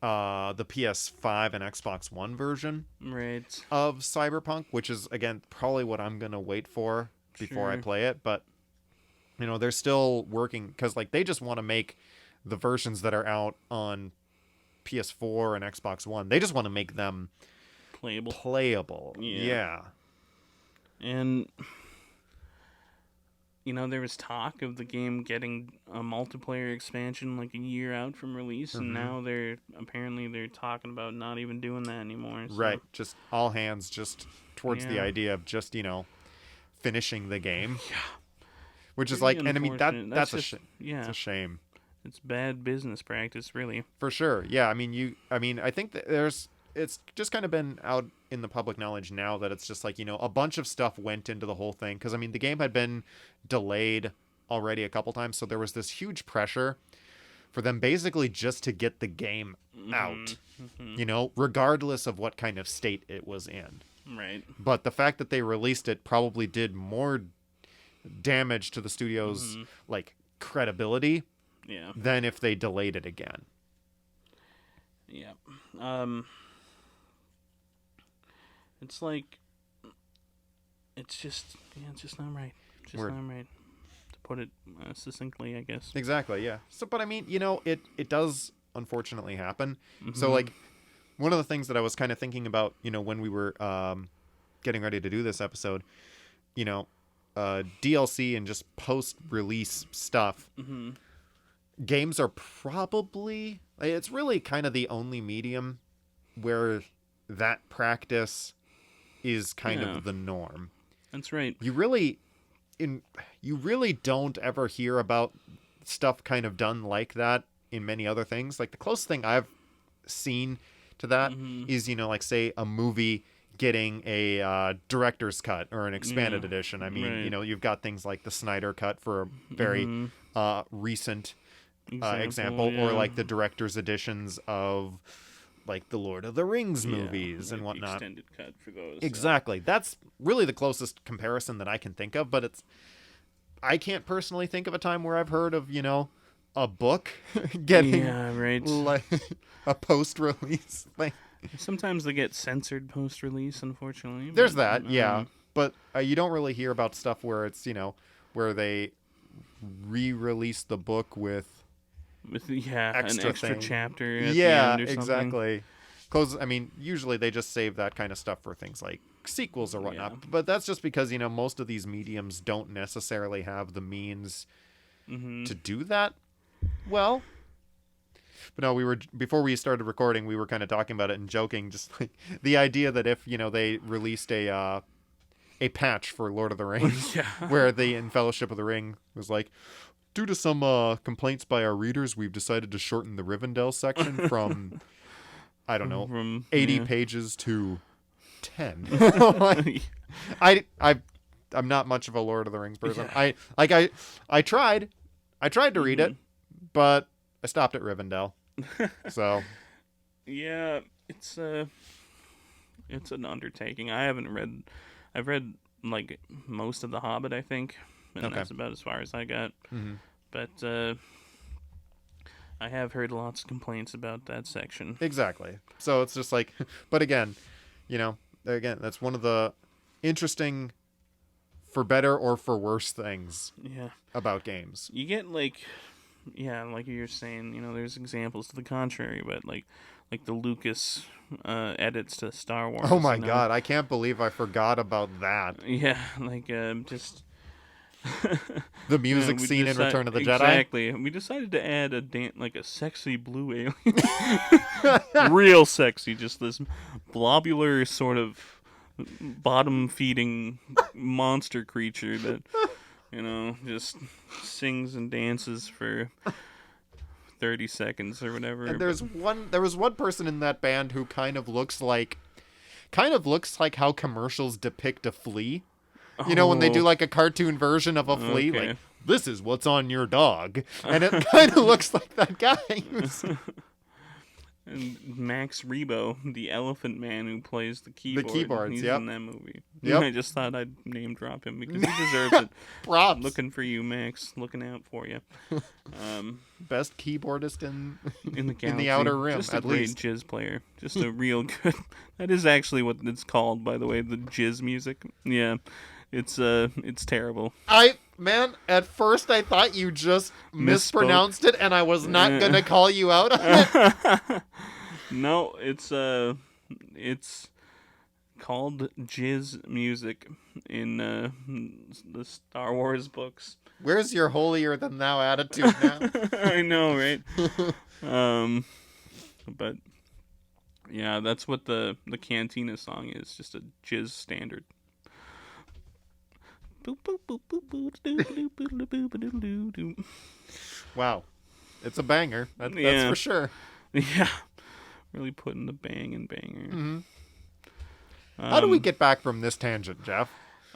the PS5 and Xbox One version of Cyberpunk, which is, again, probably what I'm going to wait for before I play it. But, you know, they're still working because, like, they just want to make the versions that are out on PS4 and Xbox One. They just want to make them playable. Yeah. And, you know, there was talk of the game getting a multiplayer expansion like a year out from release, and now they're talking about not even doing that anymore. So. Right. Just all hands just towards the idea of just, you know, finishing the game. Yeah. Which is like, and I mean, that's a shame. Yeah. It's a shame. it's bad business practice, really. For sure. Yeah, I think that it's just kind of been out in the public knowledge now that it's just like, a bunch of stuff went into the whole thing, because the game had been delayed already a couple times, so there was this huge pressure for them basically just to get the game out, regardless of what kind of state it was in. Right. But the fact that they released it probably did more damage to the studio's like credibility than if they delayed it again. Yeah. It's like, it's just not right. It's just not right. To put it succinctly, I guess. Exactly, yeah. So, but it does unfortunately happen. So, like, one of the things that I was kind of thinking about, when we were getting ready to do this episode, DLC and just post-release stuff, games are probably, it's really kind of the only medium where that practice is kind of the norm. That's right. You really don't ever hear about stuff kind of done like that in many other things. Like, the closest thing I've seen to that is, like, say, a movie getting a director's cut or an expanded edition. I mean, right. You've got things like the Snyder cut for a very recent example, or like the director's editions of like the Lord of the Rings movies and whatnot. Extended cut for those. Exactly. That's really the closest comparison that I can think of, but I can't personally think of a time where I've heard of, a book getting like a post-release thing. Sometimes they get censored post-release, unfortunately. There's that, yeah. But you don't really hear about stuff where it's, where they re-release the book with an extra chapter at the end or something. Exactly. Because, usually they just save that kind of stuff for things like sequels or whatnot. Yeah. But that's just because, most of these mediums don't necessarily have the means to do that well. But no, before we started recording, we were kind of talking about it and joking, just like the idea that if, they released a patch for Lord of the Rings, where in Fellowship of the Ring was like, due to some complaints by our readers, we've decided to shorten the Rivendell section from, I don't know, 80 pages to 10. I'm not much of a Lord of the Rings person. Yeah. I tried to read it, but I stopped at Rivendell. So yeah, it's an undertaking. I've read like most of The Hobbit, I think, and that's about as far as I got. But I have heard lots of complaints about that section. Exactly. So it's just like, but again, that's one of the interesting, for better or for worse, things about games. You get like you're saying, there's examples to the contrary, but like the Lucas edits to Star Wars. Oh my God, I can't believe I forgot about that. Yeah, like just the music scene in Return of the Jedi. Exactly. We decided to add a sexy blue alien. Real sexy, just this blobular sort of bottom-feeding monster creature that just sings and dances for 30 seconds or whatever. And there was one person in that band who kind of looks like how commercials depict a flea. When they do like a cartoon version of a flea, like, this is what's on your dog. And it kind of looks like that guy. And Max Rebo, the elephant man who plays the keyboard. The keyboards, he's in that movie. Yep. I just thought I'd name drop him because he deserves it. Props. Looking for you, Max. Looking out for you. Best keyboardist in the galaxy. In the Outer Rim, just at a great least. jizz player. Just a real good. That is actually what it's called, by the way. The jizz music. Yeah, it's terrible. At first I thought you just mispronounced it, and I was not gonna call you out on it. No, it's called jizz music in the Star Wars books. Where's your holier than thou attitude now? I know, right? But yeah, that's what the Cantina song is. Just a jizz standard. Wow. It's a banger. That's for sure. Yeah. Really putting the bang in banger. Mm-hmm. How do we get back from this tangent, Jeff?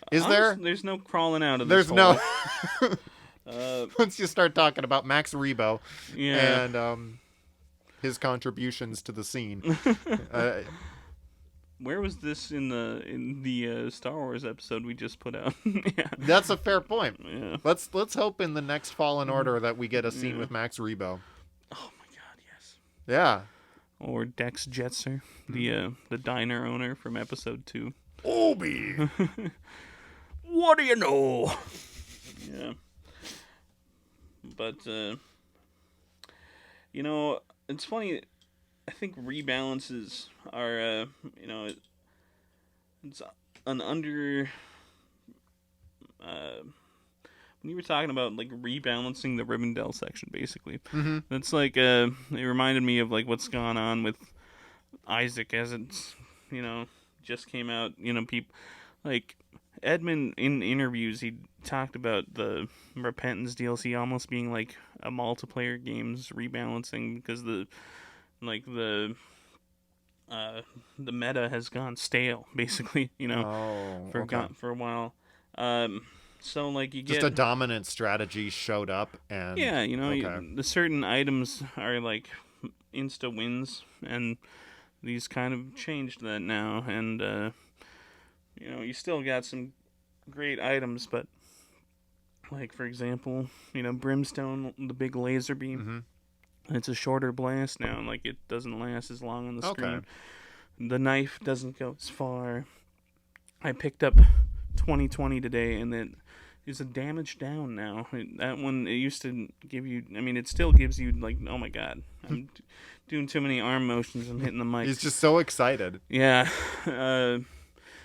There's no crawling out of this hole. There's no... Once you start talking about Max Rebo and his contributions to the scene. Where was this in the Star Wars episode we just put out? Yeah. That's a fair point. Yeah. Let's hope in the next Fallen Order that we get a scene with Max Rebo. Oh my God, yes. Yeah. Or Dex Jetser, the diner owner from episode 2. Obi! What do you know? Yeah. But, it's funny. I think rebalances are, it's an under... when you were talking about, like, rebalancing the Rivendell section, basically, that's like, it reminded me of, like, what's gone on with Isaac as it's, just came out, people, like, Edmund, in interviews, he talked about the Repentance DLC almost being, like, a multiplayer game's rebalancing, because the meta has gone stale, basically, for a while. So, like, you get... Just a dominant strategy showed up, and... Yeah, the certain items are, like, insta-wins, and these kind of changed that now, and, you still got some great items, but, like, for example, Brimstone, the big laser beam, it's a shorter blast now, and, like, it doesn't last as long on the screen. The knife doesn't go as far. I picked up 2020 today, and it is a damage down now. That one, it used to give you... I mean, it still gives you, like, oh my God, I'm doing too many arm motions. I'm hitting the mic. He's just so excited. Yeah.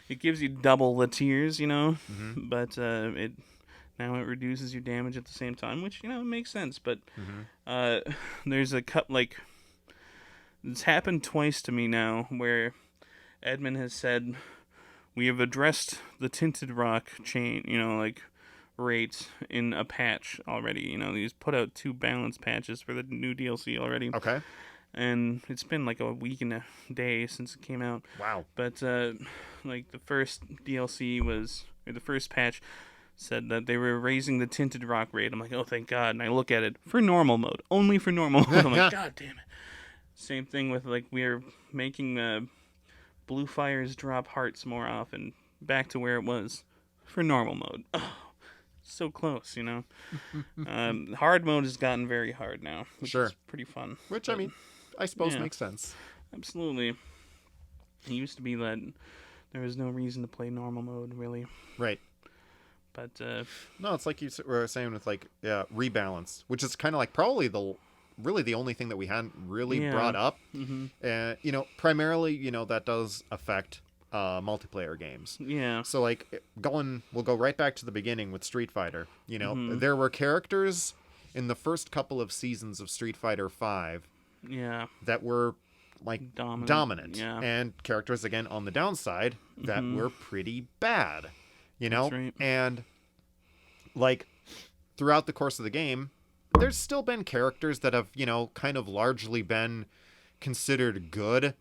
It gives you double the tears, but now it reduces your damage at the same time, which, it makes sense. But there's a cut, like... It's happened twice to me now, where Edmund has said, we have addressed the tinted rock chain, rates in a patch already. He's put out 2 balance patches for the new DLC already. Okay. And it's been like a week and a day since it came out. Wow. But, like, the first DLC the first patch said that they were raising the tinted rock rate. I'm like, oh, thank God. And I look at it for normal mode. Only for normal mode. I'm like, God damn it. Same thing with, like, we're making blue fires drop hearts more often. Back to where it was for normal mode. Oh, so close, Hard mode has gotten very hard now, which is pretty fun. Which, I mean, I suppose makes sense. Absolutely. It used to be that there was no reason to play normal mode, really. Right. But, no, it's like you were saying with, like, rebalance, which is kind of like probably really the only thing that we hadn't really brought up. Primarily, that does affect multiplayer games. Yeah. So, like, we'll go right back to the beginning with Street Fighter. There were characters in the first couple of seasons of Street Fighter V that were, like, dominant. Yeah. And characters, again, on the downside that were pretty bad. That's right. And, like, throughout the course of the game, there's still been characters that have, kind of largely been considered good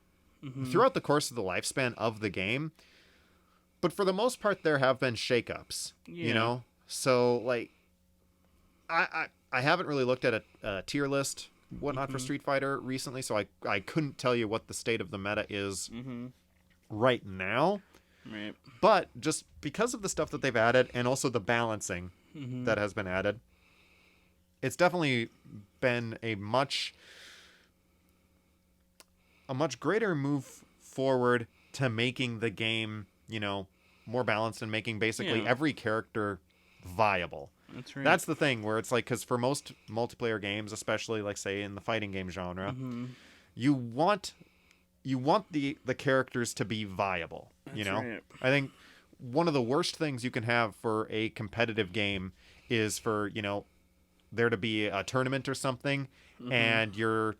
throughout the course of the lifespan of the game. But for the most part, there have been shakeups, So, like, I haven't really looked at a tier list, whatnot, for Street Fighter recently, so I couldn't tell you what the state of the meta is right now. Right. But just because of the stuff that they've added, and also the balancing that has been added, it's definitely been a much greater move forward to making the game, more balanced and making basically every character viable. That's right. That's the thing where it's like, because for most multiplayer games, especially like say in the fighting game genre, you want the characters to be viable. That's right. I think one of the worst things you can have for a competitive game is for there to be a tournament or something, and your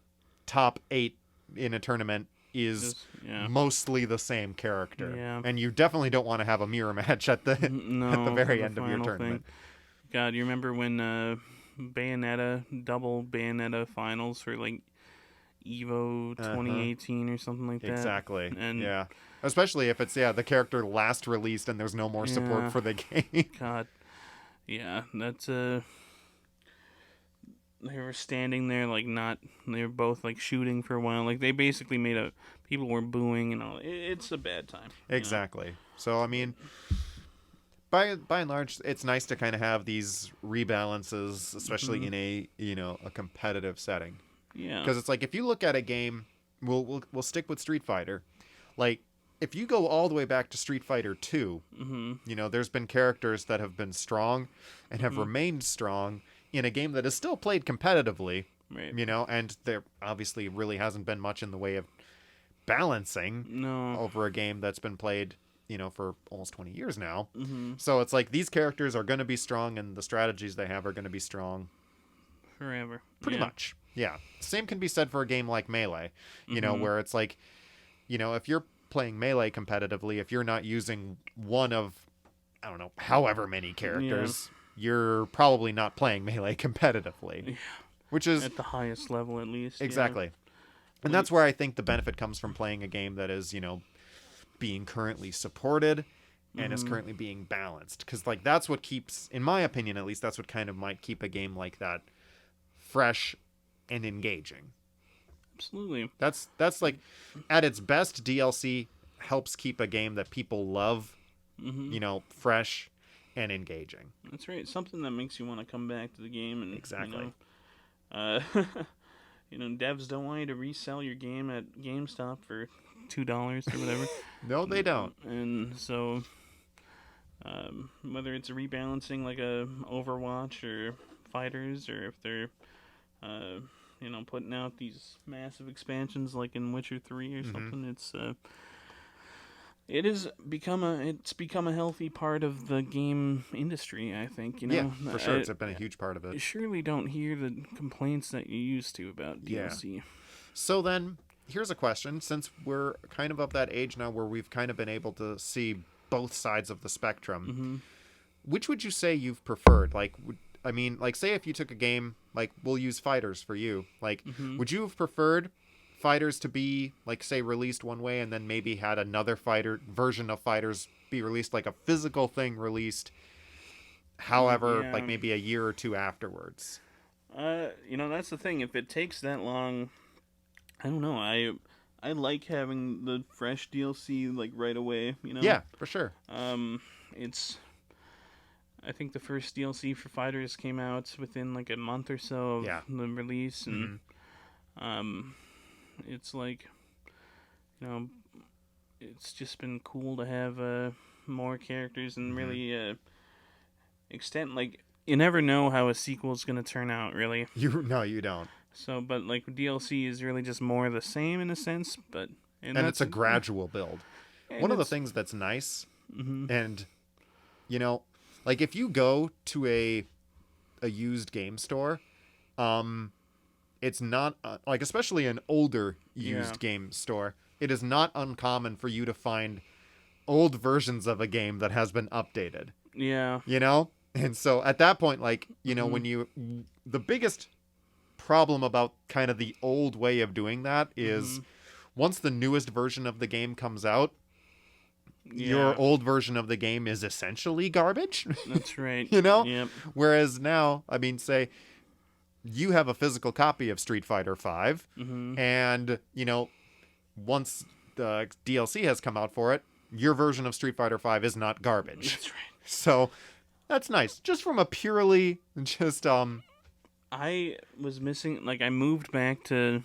top 8 in a tournament is mostly the same character. Yeah. And you definitely don't want to have a mirror match at the very end of your tournament. God, you remember when Bayonetta, double Bayonetta finals for like Evo 2018 or something like that. Exactly. And yeah. Especially if it's the character last released and there's no more support for the game. God. Yeah, that's they were standing there like not they were both like shooting for a while. Like they basically made a people were booing and all. It's a bad time. Exactly. So I mean, by and large, it's nice to kind of have these rebalances, especially in a a competitive setting. Yeah. Because it's like if you look at a game, we'll stick with Street Fighter. Like if you go all the way back to Street Fighter 2, there's been characters that have been strong and have remained strong in a game that is still played competitively. Right. And there obviously really hasn't been much in the way of balancing over a game that's been played for almost 20 years now. So it's like these characters are going to be strong and the strategies they have are going to be strong forever. Pretty much. Yeah. Same can be said for a game like Melee, where it's like, if you're playing Melee competitively, if you're not using one of, I don't know, however many characters, you're probably not playing Melee competitively. Yeah. Which is... at the highest level, at least. Exactly. Yeah. And that's where I think the benefit comes from playing a game that is, being currently supported and is currently being balanced. Because, like, that's what keeps, in my opinion at least, that's what kind of might keep a game like that fresh and engaging. Absolutely. That's like, at its best, DLC helps keep a game that people love, fresh and engaging. That's right. Something that makes you want to come back to the game. And exactly. Devs don't want you to resell your game at GameStop for $2 or whatever. No, they don't. And so, whether it's a rebalancing like a Overwatch or Fighters, or if they're, putting out these massive expansions like in Witcher 3 or something, it's become a healthy part of the game industry, I think. Yeah, for sure. It's been a huge part of it. You surely don't hear the complaints that you used to about DLC. Yeah. So then, here's a question. Since we're kind of that age now where we've kind of been able to see both sides of the spectrum, which would you say you've preferred? Like, say if you took a game, like, we'll use Fighters for you. Like, would you have preferred Fighters to be, like, say, released one way and then maybe had another version of Fighters be released, like a physical thing released, however, like maybe a year or two afterwards? That's the thing. If it takes that long, I don't know. I like having the fresh DLC, like, right away, Yeah, for sure. I think the first DLC for Fighters came out within, like, a month or so of the release, and it's like, it's just been cool to have more characters and really extend, like, you never know how a sequel is going to turn out, really. You don't. So, but, like, DLC is really just more of the same in a sense, but... And it's a gradual build. One of the things that's nice, and, like, if you go to a used game store, it's not, like, especially an older used game store, it is not uncommon for you to find old versions of a game that has been updated. Yeah. And so at that point, like, when the biggest problem about kind of the old way of doing that is once the newest version of the game comes out, your old version of the game is essentially garbage. That's right. Yep. Whereas now, say you have a physical copy of Street Fighter V, and, once the DLC has come out for it, your version of Street Fighter V is not garbage. That's right. So that's nice. Just from a purely I was missing, like, I moved back to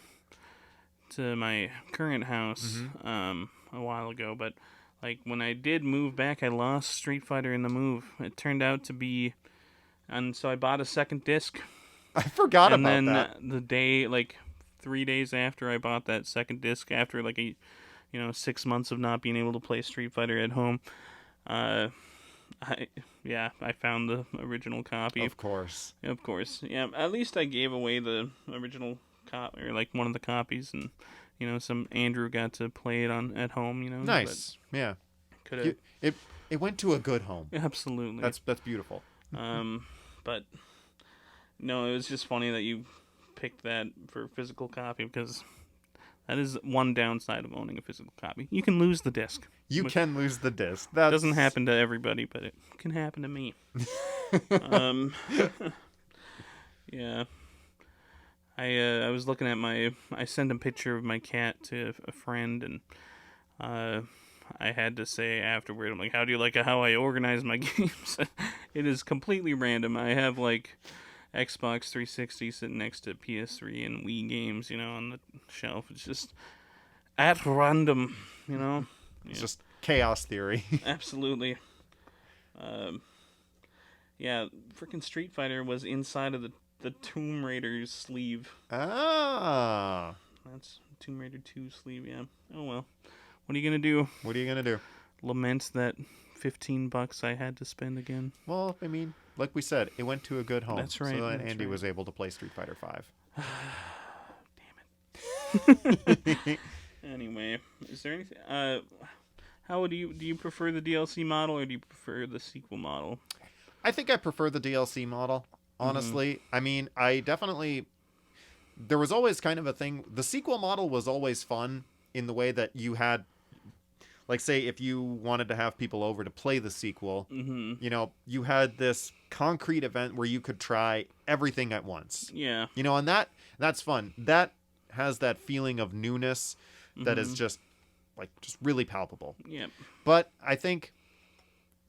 my current house a while ago, but, like, when I did move back, I lost Street Fighter in the move. It turned out to be, and so I bought a second disc. I forgot about that. And then the day, like, 3 days after I bought that second disc, after, like, 6 months of not being able to play Street Fighter at home, I found the original copy. Of course. Yeah, at least I gave away the original copy, or, like, one of the copies, and, some Andrew got to play it at home, Nice. Yeah. It went to a good home. Absolutely. That's beautiful. But No, it was just funny that you picked that for physical copy because that is one downside of owning a physical copy. You can lose the disc. You can lose the disc. That doesn't happen to everybody, but it can happen to me. um, yeah. I was looking at I sent a picture of my cat to a friend, and I had to say afterward, I'm like, how do you like how I organize my games? It is completely random. I have like Xbox 360 sitting next to PS3 and Wii games, on the shelf. It's just at random, It's just chaos theory. Absolutely. Yeah, freaking Street Fighter was inside of the Tomb Raider's sleeve. Ah. That's Tomb Raider 2 sleeve, yeah. Oh well. What are you going to do? What are you going to do? Lament that $15 I had to spend again. Well, I mean, like we said, it went to a good home. That's right. So that Andy was able to play Street Fighter 5. Damn it. Anyway, is there anything... how do you prefer the DLC model or do you prefer the sequel model? I think I prefer the DLC model, honestly. Mm-hmm. I mean, I definitely... There was always kind of a thing... The sequel model was always fun in the way that you had... Like, say, if you wanted to have people over to play the sequel, you had this concrete event where you could try everything at once. Yeah. And that's fun. That has that feeling of newness that is just really palpable. Yeah. But I think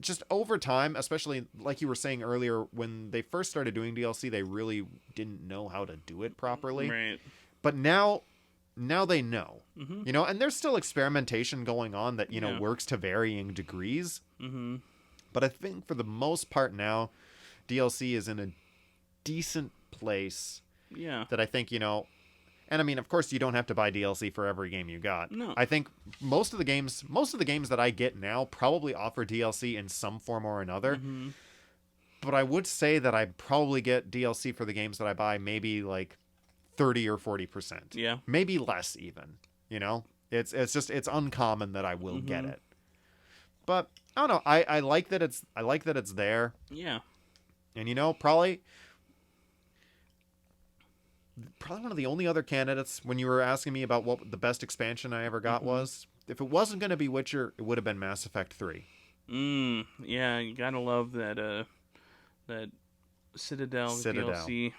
just over time, especially like you were saying earlier, when they first started doing DLC, they really didn't know how to do it properly. Right. But now they know, and there's still experimentation going on that, works to varying degrees. Mm-hmm. But I think for the most part now, DLC is in a decent place. Yeah. That I think, and I mean, of course, you don't have to buy DLC for every game you got. No. I think most of the games that I get now probably offer DLC in some form or another. Mm-hmm. But I would say that I probably get DLC for the games that I buy maybe like 30 or 40%. Yeah. Maybe less even, it's uncommon that I will get it. But I don't know. I like that it's there. Yeah. And probably one of the only other candidates when you were asking me about what the best expansion I ever got was, if it wasn't going to be Witcher, it would have been Mass Effect 3. Yeah, you got to love that Citadel DLC.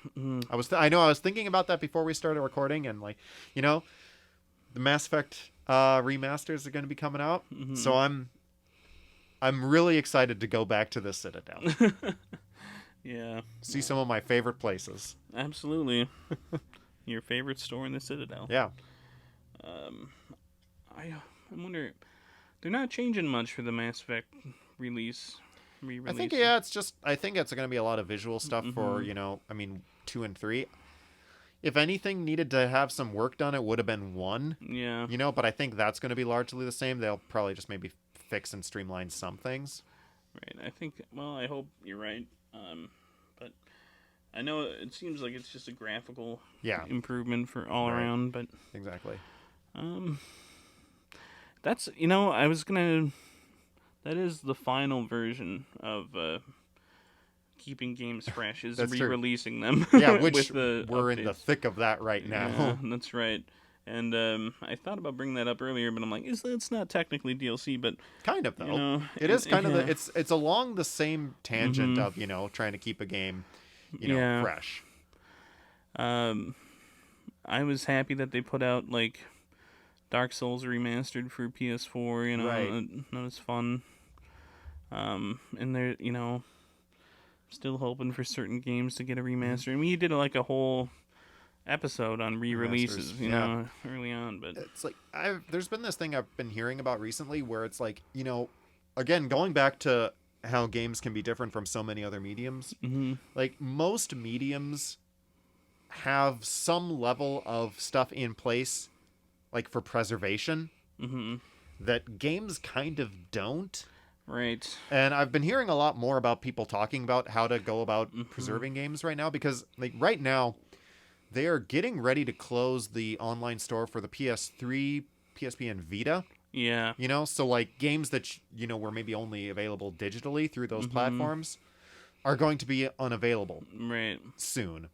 I was thinking about that before we started recording, and the Mass Effect remasters are going to be coming out, so I'm really excited to go back to the Citadel. Yeah, see some of my favorite places. Absolutely. Your favorite store in the Citadel. Yeah. I wonder, they're not changing much for the Mass Effect re-release. I think it's going to be a lot of visual stuff for, 2 and 3. If anything needed to have some work done, it would have been 1. Yeah. But I think that's going to be largely the same. They'll probably just maybe fix and streamline some things. Right. I hope you're right. But I know it seems like it's just a graphical improvement for all around, but exactly. That's, that is the final version of keeping games fresh, is re-releasing them. Yeah, which we're in the thick of that right now. Yeah, that's right. And I thought about bringing that up earlier, but I'm like, it's not technically DLC, but kind of though. It is kind of it's along the same tangent of trying to keep a game fresh. I was happy that they put out like Dark Souls remastered for PS4. Right. That was fun. And they're still hoping for certain games to get a remaster. I mean, you did like a whole episode on re-releases, early on, but it's like there's been this thing I've been hearing about recently where it's like, again, going back to how games can be different from so many other mediums. Like most mediums have some level of stuff in place, like for preservation, that games kind of don't. Right. And I've been hearing a lot more about people talking about how to go about preserving games right now, because like right now they are getting ready to close the online store for the PS3, PSP, and Vita. Yeah. So like games that, were maybe only available digitally through those platforms, are going to be unavailable Right. soon.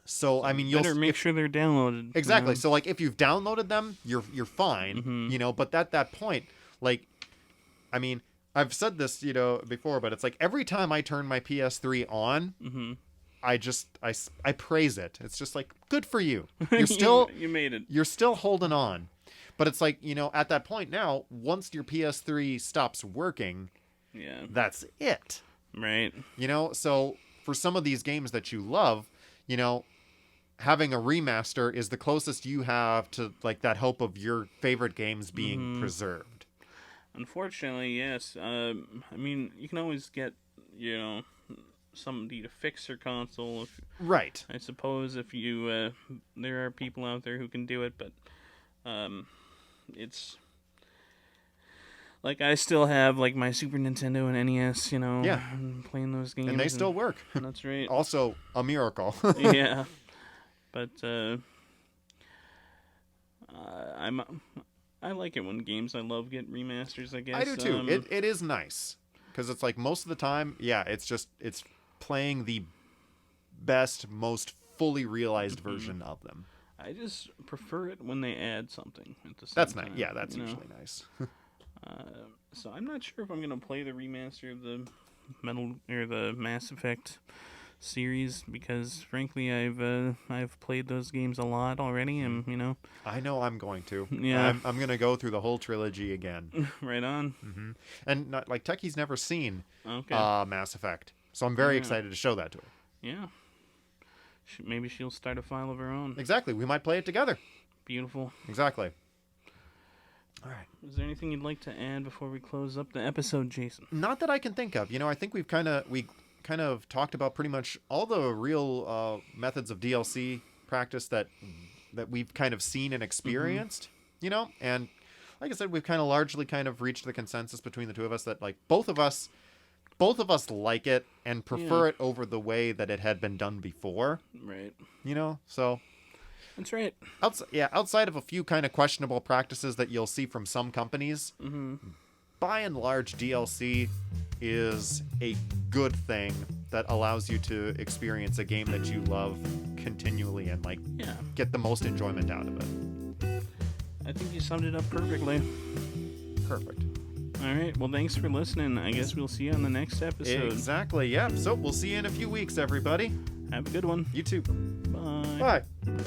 So I mean, you'll better make sure they're downloaded. exactly. So like, if you've downloaded them, you're fine. Mm-hmm. You know, but at that point, like, I mean, I've said this, you know, before, but it's like every time I turn my PS3 on, Mm-hmm. I praise it. It's just like, good for you. You're still you made it. You're still holding on. But it's like, you know, at that point now, once your PS3 stops working, Yeah. that's it. Right. You know, so for some of these games that you love, you know, having a remaster is the closest you have to like that hope of your favorite games being preserved. Unfortunately, yes. I mean, you can always get, you know, somebody to fix your console. Right. I suppose if you, there are people out there who can do it, but it's like I still have like my Super Nintendo and NES, you know, Yeah. and playing those games, And they still work. That's right. Also a miracle. Yeah, but I like it when games I love get remasters, I guess. I do too. It is nice because it's like most of the time, yeah, it's playing the best, most fully realized version of them. I just prefer it when they add something at the same That's time. nice. Yeah, that's you know? usually nice. So I'm not sure if I'm gonna play the remaster of the the Mass Effect series because frankly I've played those games a lot already, and you know. I know I'm going to. Yeah. I'm gonna go through the whole trilogy again. Right on. Mm-hmm. And not, like Techie's never seen Okay. Mass Effect, so I'm very excited to show that to her. Yeah. Maybe she'll start a file of her own. Exactly. We might play it together. Beautiful. Exactly. All right. Is there anything you'd like to add before we close up the episode, Jason? Not that I can think of. You know, I think we kind of talked about pretty much all the real methods of DLC practice that we've kind of seen and experienced. You know, and like I said, we've kind of largely kind of reached the consensus between the two of us that like both of us like it and prefer it over the way that it had been done before. Right. You know, so that's right. Outside of a few kind of questionable practices that you'll see from some companies, by and large, DLC is a good thing that allows you to experience a game that you love continually and like get the most enjoyment out of it. I think you summed it up perfectly. Perfect. All right. Well, thanks for listening. I guess we'll see you on the next episode. Exactly. Yeah. So we'll see you in a few weeks, everybody. Have a good one. You too. Bye. Bye.